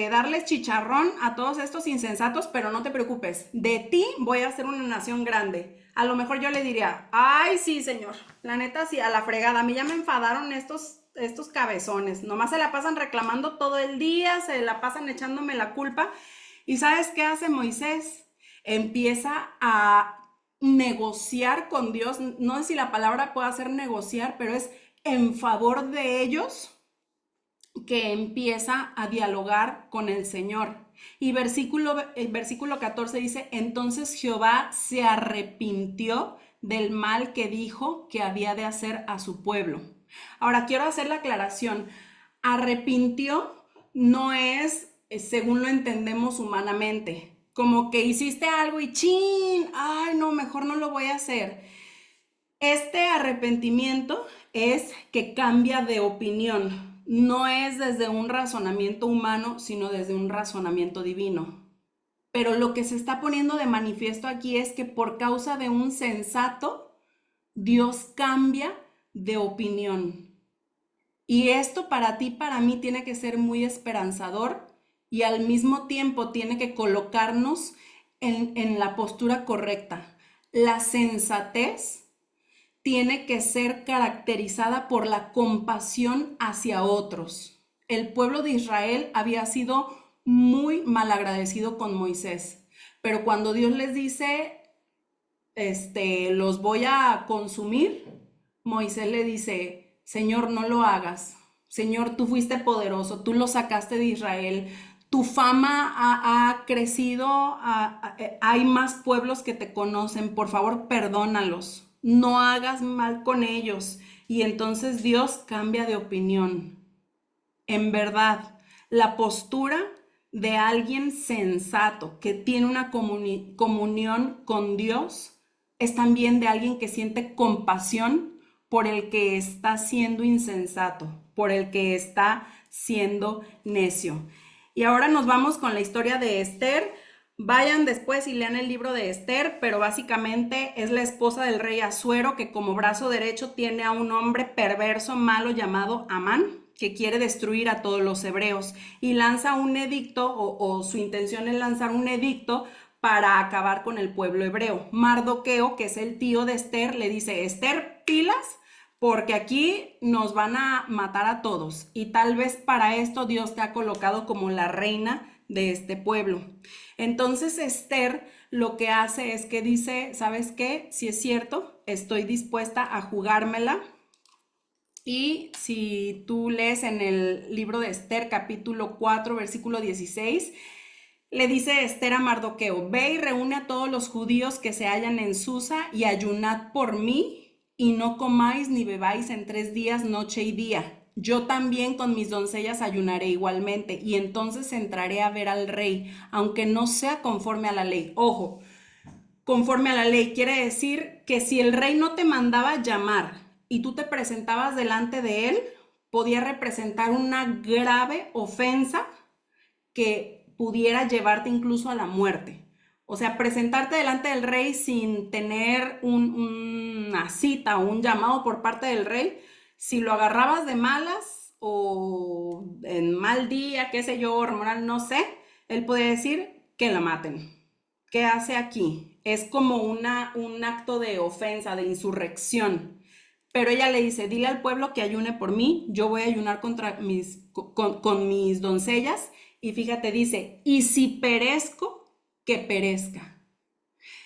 darles chicharrón a todos estos insensatos, pero no te preocupes, de ti voy a hacer una nación grande. A lo mejor yo le diría, ay, sí, señor, la neta, sí, a la fregada, a mí ya me enfadaron estos cabezones, nomás se la pasan reclamando todo el día, se la pasan echándome la culpa. ¿Y sabes qué hace Moisés? Empieza a negociar con Dios. No sé si la palabra puede ser negociar, pero es en favor de ellos que empieza a dialogar con el Señor. Y el versículo 14 dice, entonces Jehová se arrepintió del mal que dijo que había de hacer a su pueblo. Ahora quiero hacer la aclaración. Arrepintió no es según lo entendemos humanamente, como que hiciste algo y chin, ay no, mejor no lo voy a hacer. Este arrepentimiento es que cambia de opinión, no es desde un razonamiento humano, sino desde un razonamiento divino. Pero lo que se está poniendo de manifiesto aquí es que por causa de un sensato, Dios cambia de opinión. Y esto para ti, para mí, tiene que ser muy esperanzador y al mismo tiempo tiene que colocarnos en la postura correcta. La sensatez tiene que ser caracterizada por la compasión hacia otros. El pueblo de Israel había sido muy malagradecido con Moisés, pero cuando Dios les dice, los voy a consumir, Moisés le dice, Señor, no lo hagas. Señor, tú fuiste poderoso, tú lo sacaste de Israel, tu fama ha crecido, hay más pueblos que te conocen, por favor, perdónalos, no hagas mal con ellos. Y entonces Dios cambia de opinión. En verdad, la postura de alguien sensato que tiene una comunión con Dios es también de alguien que siente compasión por el que está siendo insensato, por el que está siendo necio. Y ahora nos vamos con la historia de Esther. Vayan después y lean el libro de Esther, pero básicamente es la esposa del rey Asuero que como brazo derecho tiene a un hombre perverso, malo llamado Amán, que quiere destruir a todos los hebreos y lanza un edicto o su intención es lanzar un edicto para acabar con el pueblo hebreo. Mardoqueo, que es el tío de Esther, le dice, Esther, pilas, porque aquí nos van a matar a todos y tal vez para esto Dios te ha colocado como la reina de este pueblo. Entonces Esther lo que hace es que dice, ¿sabes qué? Si es cierto, estoy dispuesta a jugármela. Y si tú lees en el libro de Esther, capítulo 4, versículo 16, le dice Esther a Mardoqueo, ve y reúne a todos los judíos que se hallan en Susa y ayunad por mí y no comáis ni bebáis en 3 días, noche y día. Yo también con mis doncellas ayunaré igualmente y entonces entraré a ver al rey, aunque no sea conforme a la ley. Ojo, conforme a la ley quiere decir que si el rey no te mandaba llamar y tú te presentabas delante de él, podía representar una grave ofensa que pudiera llevarte incluso a la muerte. O sea, presentarte delante del rey sin tener una cita o un llamado por parte del rey, si lo agarrabas de malas o en mal día, qué sé yo, hormonal, no sé, él puede decir que la maten. ¿Qué hace aquí? Es como un acto de ofensa, de insurrección. Pero ella le dice, dile al pueblo que ayune por mí, yo voy a ayunar con mis doncellas. Y fíjate, dice, y si perezco, que perezca.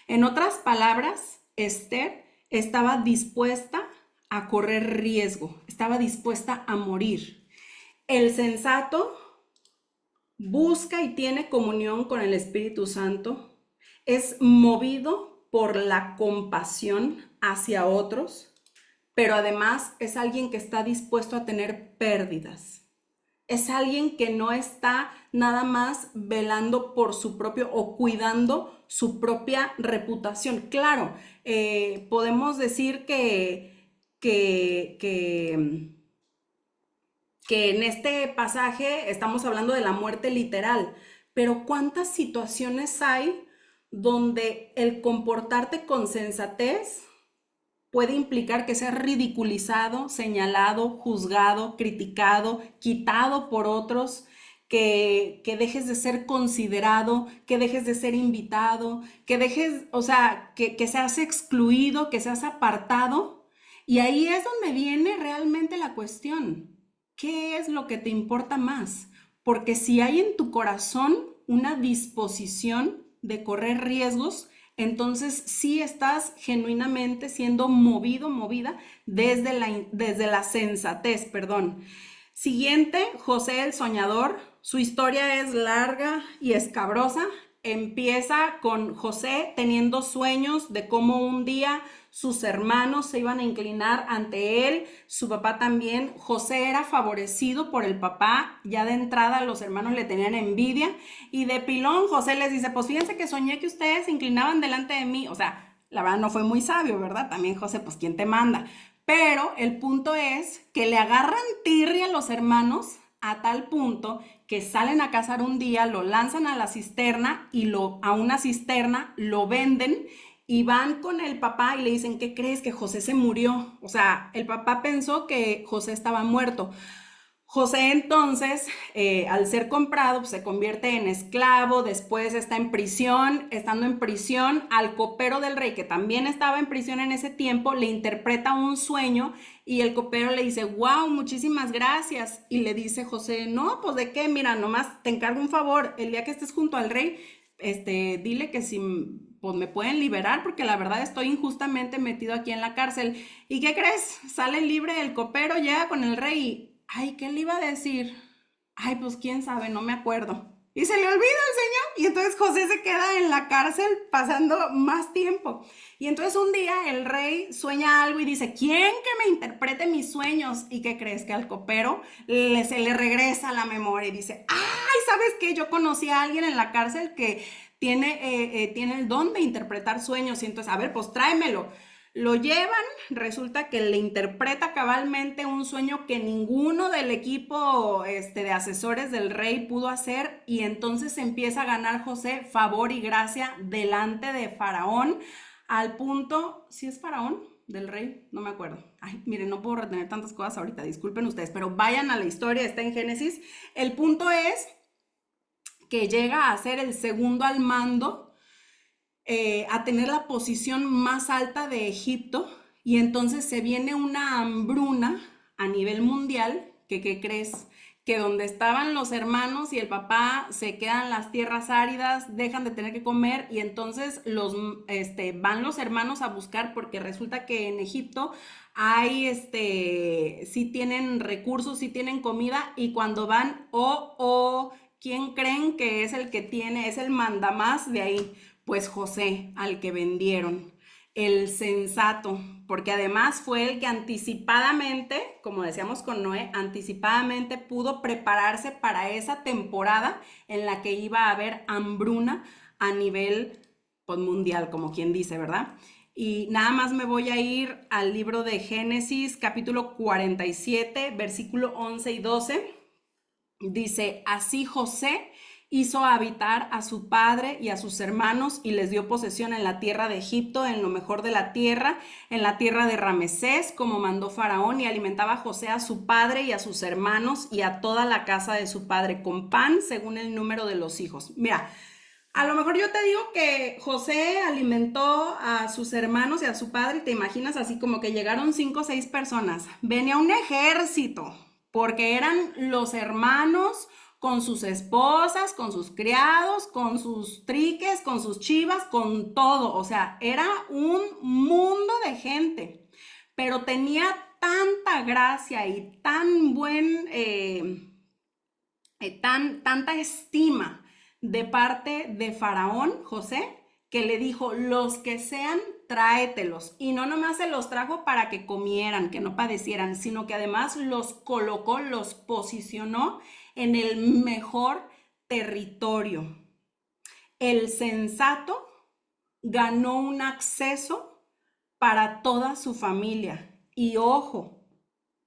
En otras palabras, Esther estaba dispuesta a correr riesgo, estaba dispuesta a morir. El sensato busca y tiene comunión con el Espíritu Santo, es movido por la compasión hacia otros, pero además es alguien que está dispuesto a tener pérdidas. Es alguien que no está nada más velando por su propio o cuidando su propia reputación. Claro, podemos decir que en este pasaje estamos hablando de la muerte literal, pero ¿cuántas situaciones hay donde el comportarte con sensatez puede implicar que seas ridiculizado, señalado, juzgado, criticado, quitado por otros, que dejes de ser considerado, que dejes de ser invitado, que dejes, o sea, que seas excluido, que seas apartado. Y ahí es donde viene realmente la cuestión. ¿Qué es lo que te importa más? Porque si hay en tu corazón una disposición de correr riesgos, entonces sí estás genuinamente siendo movido, movida desde la sensatez, perdón. Siguiente, José el Soñador. Su historia es larga y escabrosa. Empieza con José teniendo sueños de cómo un día sus hermanos se iban a inclinar ante él, su papá también. José era favorecido por el papá, ya de entrada los hermanos le tenían envidia y de pilón José les dice, pues fíjense que soñé que ustedes se inclinaban delante de mí. O sea, la verdad no fue muy sabio, ¿verdad? También José, pues ¿quién te manda? Pero el punto es que le agarran tirria a los hermanos a tal punto que salen a cazar un día, lo lanzan a la cisterna y a una cisterna lo venden y van con el papá y le dicen, ¿qué crees? Que José se murió. O sea, el papá pensó que José estaba muerto. José entonces, al ser comprado, pues, se convierte en esclavo, después está en prisión, estando en prisión, al copero del rey, que también estaba en prisión en ese tiempo, le interpreta un sueño y el copero le dice, wow, muchísimas gracias. Y le dice José, no, pues de qué, mira, nomás te encargo un favor, el día que estés junto al rey, dile que si pues, me pueden liberar, porque la verdad estoy injustamente metido aquí en la cárcel. ¿Y qué crees? Sale libre el copero, llega con el rey y ay, ¿qué le iba a decir? Ay, pues quién sabe, no me acuerdo. Y se le olvida al señor. Y entonces José se queda en la cárcel pasando más tiempo. Y entonces un día el rey sueña algo y dice, ¿quién que me interprete mis sueños? ¿Y qué crees? Que al copero se le regresa la memoria y dice, ay, ¿sabes qué? Yo conocí a alguien en la cárcel que tiene el don de interpretar sueños. Y entonces, a ver, pues tráemelo. Lo llevan, resulta que le interpreta cabalmente un sueño que ninguno del equipo de asesores del rey pudo hacer y entonces empieza a ganar José favor y gracia delante de Faraón al punto, ¿sí es Faraón? Del rey, no me acuerdo. Ay, miren, no puedo retener tantas cosas ahorita, disculpen ustedes, pero vayan a la historia, está en Génesis. El punto es que llega a ser el segundo al mando, a tener la posición más alta de Egipto y entonces se viene una hambruna a nivel mundial que, ¿qué crees? Que donde estaban los hermanos y el papá se quedan las tierras áridas, dejan de tener que comer y entonces van los hermanos a buscar porque resulta que en Egipto hay, sí tienen recursos, sí tienen comida y cuando van, ¿quién creen que es el que tiene, es el mandamás de ahí? Pues José, al que vendieron, el sensato, porque además fue el que anticipadamente, como decíamos con Noé, anticipadamente pudo prepararse para esa temporada en la que iba a haber hambruna a nivel pues, mundial, como quien dice, ¿verdad? Y nada más me voy a ir al libro de Génesis, capítulo 47, versículo 11 y 12. Dice, así José hizo habitar a su padre y a sus hermanos y les dio posesión en la tierra de Egipto, en lo mejor de la tierra, en la tierra de Ramesés, como mandó Faraón, y alimentaba José a su padre y a sus hermanos y a toda la casa de su padre con pan según el número de los hijos. Mira, a lo mejor yo te digo que José alimentó a sus hermanos y a su padre y te imaginas así como que llegaron 5 o 6 personas. Venía un ejército porque eran los hermanos con sus esposas, con sus criados, con sus triques, con sus chivas, con todo. O sea, era un mundo de gente, pero tenía tanta gracia y tanta estima de parte de Faraón, José, que le dijo, los que sean, tráetelos. Y no nomás se los trajo para que comieran, que no padecieran, sino que además los colocó, los posicionó en el mejor territorio. El sensato ganó un acceso para toda su familia. Y ojo,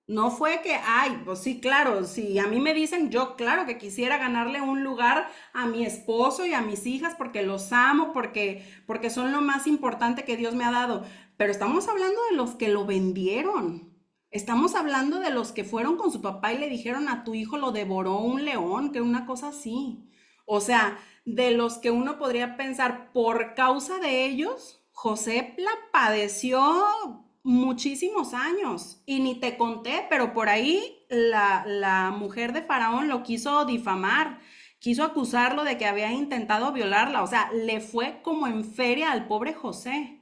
no fue que, ay, pues sí, claro, si a mí me dicen, yo claro que quisiera ganarle un lugar a mi esposo y a mis hijas porque los amo, porque son lo más importante que Dios me ha dado. pero estamos hablando de los que lo vendieron. Estamos hablando de los que fueron con su papá y le dijeron a tu hijo lo devoró un león, que una cosa así. O sea, de los que uno podría pensar por causa de ellos, José la padeció muchísimos años. Y ni te conté, pero por ahí la mujer de Faraón lo quiso difamar, quiso acusarlo de que había intentado violarla. O sea, le fue como en feria al pobre José.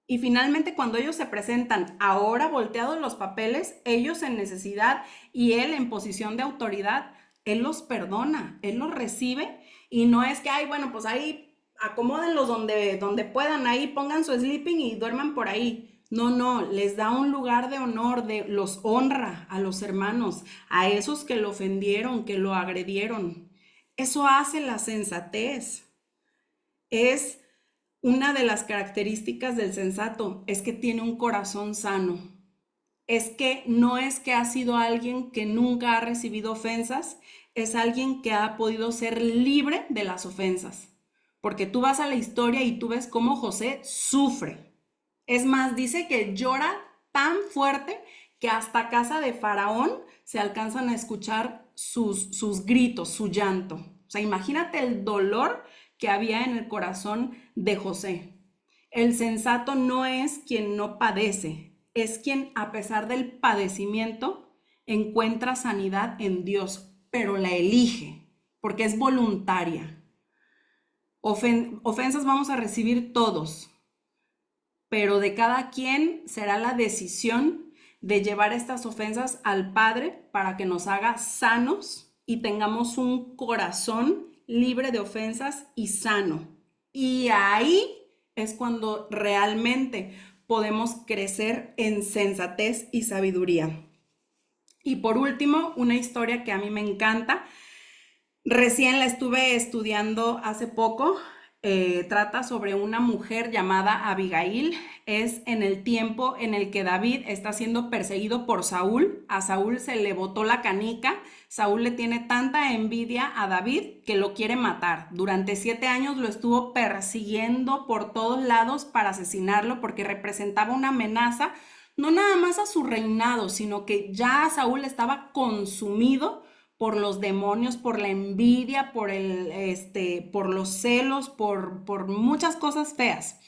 Y finalmente cuando ellos se presentan, ahora volteados los papeles, ellos en necesidad y él en posición de autoridad, él los perdona, él los recibe y no es que, ay, bueno, pues ahí acomódenlos donde puedan, ahí pongan su sleeping y duerman por ahí. No, no, les da un lugar de honor, los honra a los hermanos, a esos que lo ofendieron, que lo agredieron. Eso hace la sensatez. Es una de las características del sensato, es que tiene un corazón sano. Es que no es que ha sido alguien que nunca ha recibido ofensas, es alguien que ha podido ser libre de las ofensas. Porque tú vas a la historia y tú ves cómo José sufre. Es más, dice que llora tan fuerte que hasta casa de Faraón se alcanzan a escuchar sus gritos, su llanto. O sea, imagínate el dolor que había en el corazón de José. El sensato no es quien no padece, es quien a pesar del padecimiento encuentra sanidad en Dios, pero la elige, porque es voluntaria. Ofensas vamos a recibir todos, pero de cada quien será la decisión de llevar estas ofensas al Padre para que nos haga sanos y tengamos un corazón libre de ofensas y sano. Y ahí es cuando realmente podemos crecer en sensatez y sabiduría. Y por último, una historia que a mí me encanta. Recién la estuve estudiando hace poco. Trata sobre una mujer llamada Abigail. Es en el tiempo en el que David está siendo perseguido por Saúl. A Saúl se le botó la canica. Saúl le tiene tanta envidia a David que lo quiere matar. Durante 7 años lo estuvo persiguiendo por todos lados para asesinarlo porque representaba una amenaza no nada más a su reinado, sino que ya Saúl estaba consumido por los demonios, por la envidia, por los celos, por muchas cosas feas.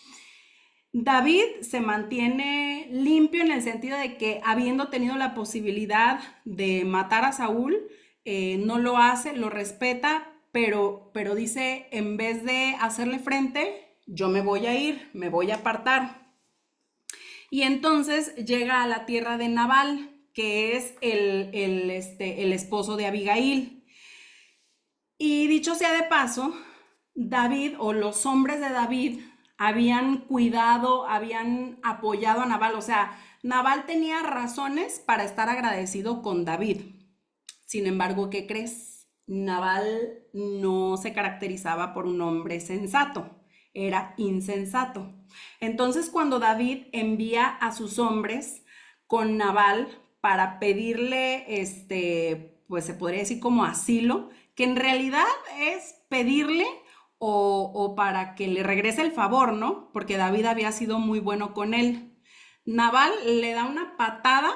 David se mantiene limpio en el sentido de que habiendo tenido la posibilidad de matar a Saúl, no lo hace, lo respeta, pero dice, en vez de hacerle frente, yo me voy a ir, me voy a apartar. Y entonces llega a la tierra de Nabal, que es el esposo de Abigail. Y dicho sea de paso, David o los hombres de David habían cuidado, habían apoyado a Nabal. O sea, Nabal tenía razones para estar agradecido con David. Sin embargo, ¿qué crees? Nabal no se caracterizaba por un hombre sensato, era insensato. Entonces, cuando David envía a sus hombres con Nabal para pedirle, pues se podría decir como asilo, que en realidad es pedirle o para que le regrese el favor, ¿no? Porque David había sido muy bueno con él. Nabal le da una patada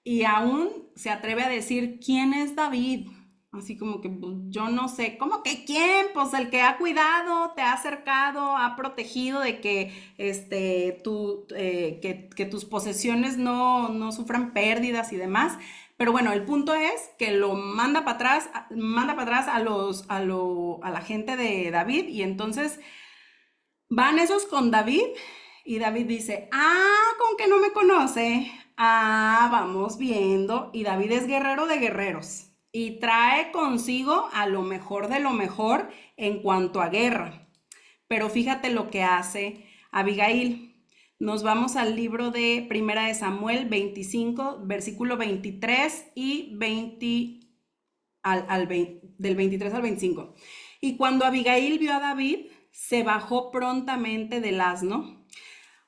y aún se atreve a decir, ¿quién es David? Así como que pues, yo no sé, ¿cómo que quién? Pues el que ha cuidado, te ha acercado, ha protegido de que, que tus posesiones no sufran pérdidas y demás. Pero bueno, el punto es que lo manda para atrás a la gente de David y entonces van esos con David y David dice, con que no me conoce. Vamos viendo. Y David es guerrero de guerreros y trae consigo a lo mejor de lo mejor en cuanto a guerra. Pero fíjate lo que hace Abigail. Nos vamos al libro de Primera de Samuel 25, versículo 23 y 20, del 23 al 25. Y cuando Abigail vio a David, se bajó prontamente del asno.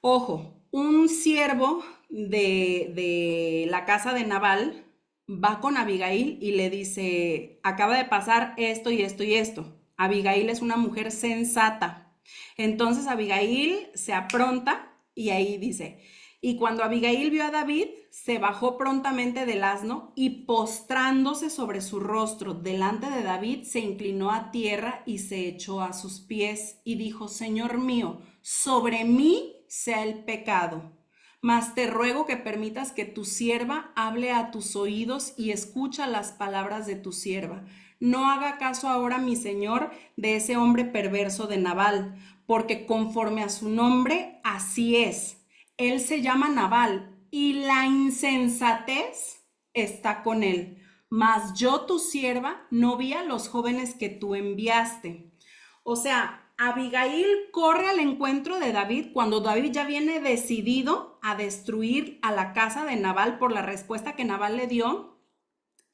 Ojo, un siervo de la casa de Nabal va con Abigail y le dice, acaba de pasar esto y esto y esto. Abigail es una mujer sensata. Entonces Abigail se apronta y ahí dice, Y cuando Abigail vio a David, se bajó prontamente del asno y postrándose sobre su rostro delante de David, se inclinó a tierra y se echó a sus pies y dijo: Señor mío, sobre mí sea el pecado. Mas te ruego que permitas que tu sierva hable a tus oídos y escucha las palabras de tu sierva. No haga caso ahora, mi señor, de ese hombre perverso de Nabal, porque conforme a su nombre, así es. Él se llama Nabal y la insensatez está con él. Mas yo, tu sierva, no vi a los jóvenes que tú enviaste. O sea, Abigail corre al encuentro de David cuando David ya viene decidido a destruir a la casa de Nabal por la respuesta que Nabal le dio.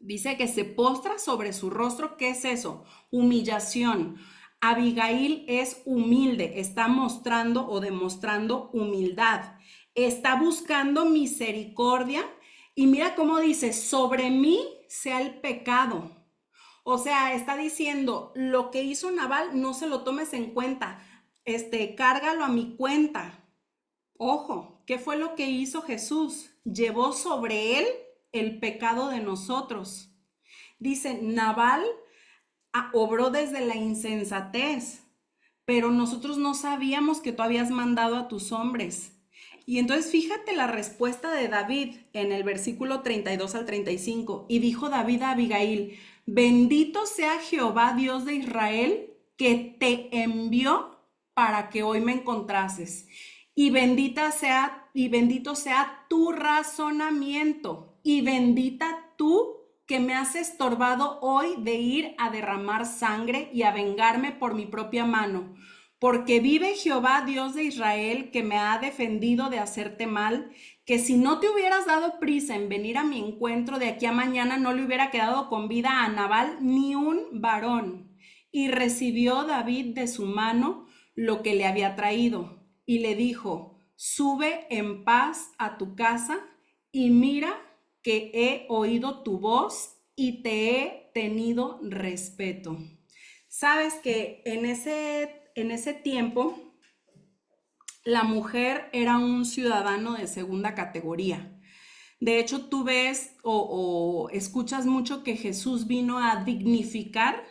Dice que se postra sobre su rostro. ¿Qué es eso? Humillación. Abigail es humilde, está mostrando o demostrando humildad. Está buscando misericordia y mira cómo dice: sobre mí sea el pecado. O sea, está diciendo: lo que hizo Nabal no se lo tomes en cuenta, cárgalo a mi cuenta. Ojo, ¿qué fue lo que hizo Jesús? Llevó sobre él el pecado de nosotros. Dice, Nabal obró desde la insensatez, pero nosotros no sabíamos que tú habías mandado a tus hombres. Y entonces fíjate la respuesta de David en el versículo 32 al 35. Y dijo David a Abigail: bendito sea Jehová, Dios de Israel, que te envió para que hoy me encontrases. Y bendito sea tu razonamiento, y bendita tú que me has estorbado hoy de ir a derramar sangre y a vengarme por mi propia mano. Porque vive Jehová, Dios de Israel, que me ha defendido de hacerte mal, que si no te hubieras dado prisa en venir a mi encuentro de aquí a mañana, no le hubiera quedado con vida a Nabal ni un varón. Y recibió David de su mano lo que le había traído, y le dijo: sube en paz a tu casa, y mira que he oído tu voz y te he tenido respeto. Sabes que en ese tiempo la mujer era un ciudadano de segunda categoría. De hecho, tú ves o escuchas mucho que Jesús vino a dignificar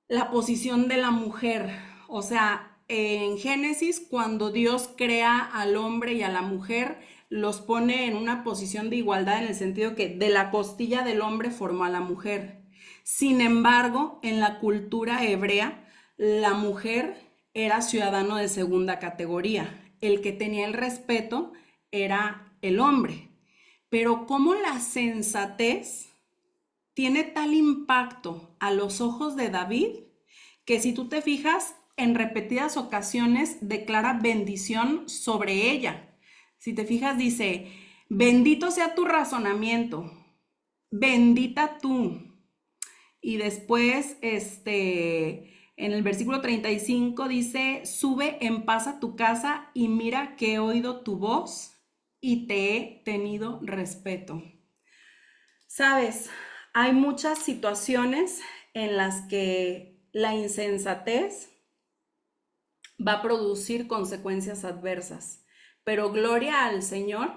la posición de la mujer. O sea, en Génesis, cuando Dios crea al hombre y a la mujer, los pone en una posición de igualdad, en el sentido que de la costilla del hombre formó a la mujer. Sin embargo, en la cultura hebrea, la mujer era ciudadano de segunda categoría. El que tenía el respeto era el hombre. Pero ¿cómo la sensatez tiene tal impacto a los ojos de David que, si tú te fijas, en repetidas ocasiones declara bendición sobre ella? Si te fijas, dice: bendito sea tu razonamiento, bendita tú. Y después, en el versículo 35 dice: sube en paz a tu casa y mira que he oído tu voz y te he tenido respeto. Sabes, hay muchas situaciones en las que la insensatez va a producir consecuencias adversas, pero gloria al Señor,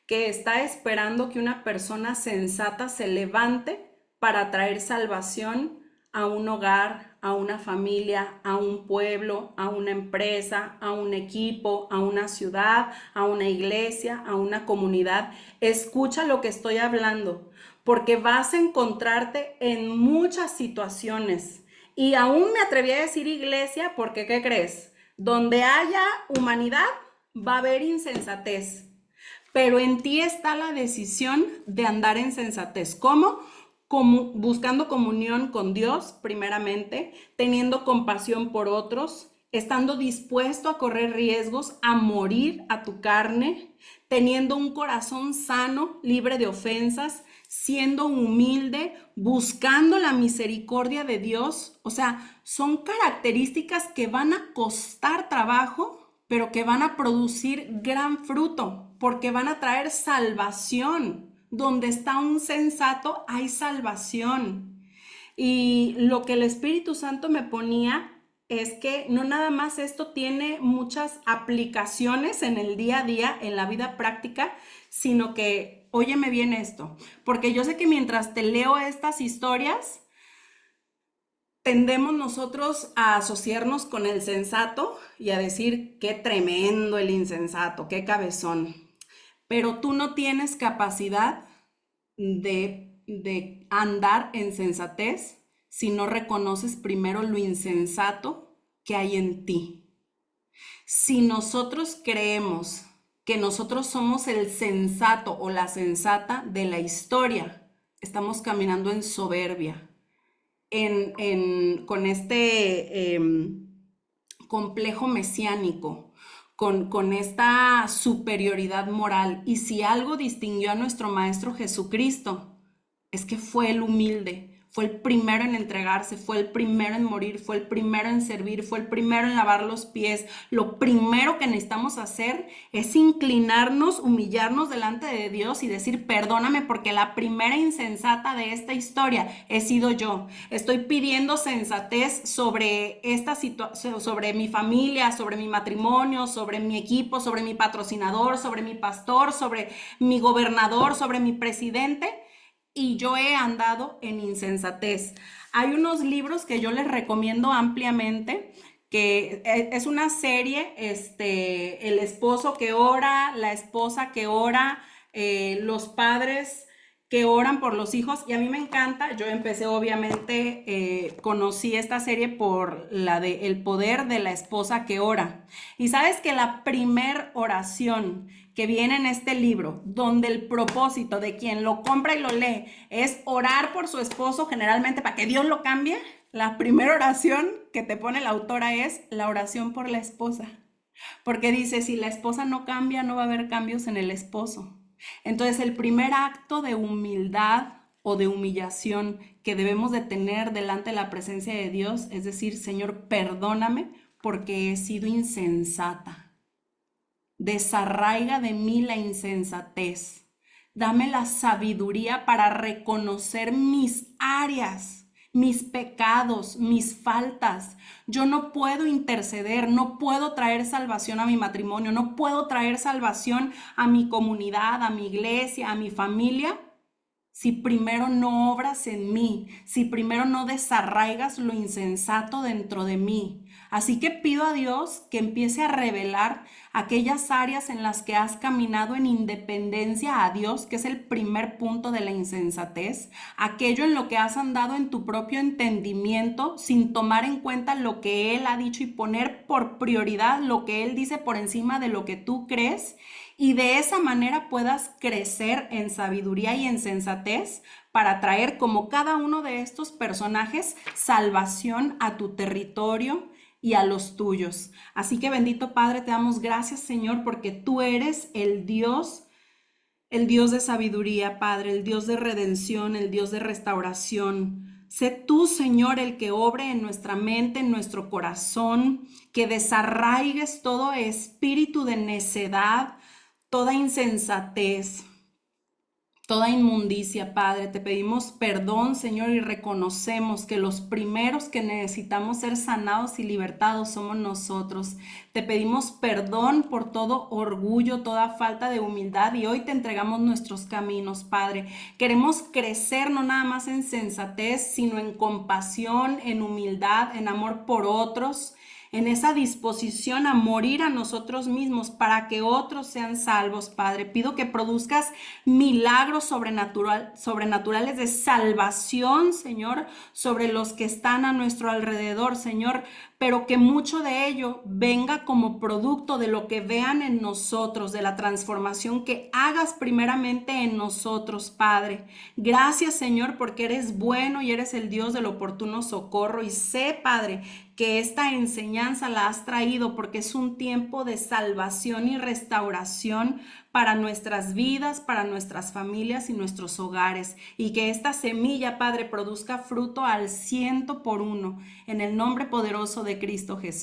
que está esperando que una persona sensata se levante para traer salvación a un hogar, a una familia, a un pueblo, a una empresa, a un equipo, a una ciudad, a una iglesia, a una comunidad. Escucha lo que estoy hablando, porque vas a encontrarte en muchas situaciones. Y aún me atreví a decir iglesia, porque ¿qué crees? Donde haya humanidad, va a haber insensatez. Pero en ti está la decisión de andar en sensatez. ¿Cómo? Como buscando comunión con Dios, primeramente, teniendo compasión por otros, estando dispuesto a correr riesgos, a morir a tu carne, teniendo un corazón sano, libre de ofensas, siendo humilde, buscando la misericordia de Dios. O sea, son características que van a costar trabajo, pero que van a producir gran fruto, porque van a traer salvación. Donde está un sensato, hay salvación. Y lo que el Espíritu Santo me ponía es que no nada más esto tiene muchas aplicaciones en el día a día, en la vida práctica, sino que, óyeme bien esto, porque yo sé que mientras te leo estas historias, tendemos nosotros a asociarnos con el sensato y a decir, qué tremendo el insensato, qué cabezón. Pero tú no tienes capacidad de andar en sensatez si no reconoces primero lo insensato que hay en ti. Si nosotros creemos que nosotros somos el sensato o la sensata de la historia, estamos caminando en soberbia, con este complejo mesiánico, con esta superioridad moral. Y si algo distinguió a nuestro Maestro Jesucristo, es que fue el humilde, fue el primero en entregarse, fue el primero en morir, fue el primero en servir, fue el primero en lavar los pies. Lo primero que necesitamos hacer es inclinarnos, humillarnos delante de Dios y decir, perdóname porque la primera insensata de esta historia he sido yo. Estoy pidiendo sensatez sobre esta situación, sobre mi familia, sobre mi matrimonio, sobre mi equipo, sobre mi patrocinador, sobre mi pastor, sobre mi gobernador, sobre mi presidente. Y yo he andado en insensatez. Hay unos libros que yo les recomiendo ampliamente, que es una serie, el esposo que ora, la esposa que ora, los padres que oran por los hijos, y a mí me encanta. Yo empecé, obviamente, conocí esta serie por la de El poder de la esposa que ora. Y sabes que la primer oración que viene en este libro, donde el propósito de quien lo compra y lo lee es orar por su esposo, generalmente para que Dios lo cambie, la primera oración que te pone la autora es la oración por la esposa. Porque dice, si la esposa no cambia, no va a haber cambios en el esposo. Entonces, el primer acto de humildad o de humillación que debemos de tener delante de la presencia de Dios es decir, Señor, perdóname porque he sido insensata. Desarraiga de mí la insensatez. Dame la sabiduría para reconocer mis áreas, mis pecados, mis faltas. Yo no puedo interceder, no puedo traer salvación a mi matrimonio, no puedo traer salvación a mi comunidad, a mi iglesia, a mi familia, si primero no obras en mí, si primero no desarraigas lo insensato dentro de mí. Así que pido a Dios que empiece a revelar aquellas áreas en las que has caminado en independencia a Dios, que es el primer punto de la insensatez, aquello en lo que has andado en tu propio entendimiento sin tomar en cuenta lo que Él ha dicho y poner por prioridad lo que Él dice por encima de lo que tú crees, y de esa manera puedas crecer en sabiduría y en sensatez para traer, como cada uno de estos personajes, salvación a tu territorio y a los tuyos. Así que bendito Padre, te damos gracias, Señor, porque tú eres el Dios de sabiduría, Padre, el Dios de redención, el Dios de restauración. Sé tú, Señor, el que obre en nuestra mente, en nuestro corazón, que desarraigues todo espíritu de necedad, toda insensatez, toda inmundicia, Padre. Te pedimos perdón, Señor, y reconocemos que los primeros que necesitamos ser sanados y libertados somos nosotros. Te pedimos perdón por todo orgullo, toda falta de humildad, y hoy te entregamos nuestros caminos, Padre. Queremos crecer no nada más en sensatez, sino en compasión, en humildad, en amor por otros, en esa disposición a morir a nosotros mismos para que otros sean salvos, Padre. Pido que produzcas milagros sobrenaturales de salvación, Señor, sobre los que están a nuestro alrededor, Señor, pero que mucho de ello venga como producto de lo que vean en nosotros, de la transformación que hagas primeramente en nosotros, Padre. Gracias, Señor, porque eres bueno y eres el Dios del oportuno socorro. Y sé, Padre, que esta enseñanza la has traído porque es un tiempo de salvación y restauración para nuestras vidas, para nuestras familias y nuestros hogares, y que esta semilla, Padre, produzca fruto al 100 por 1, en el nombre poderoso de Cristo Jesús.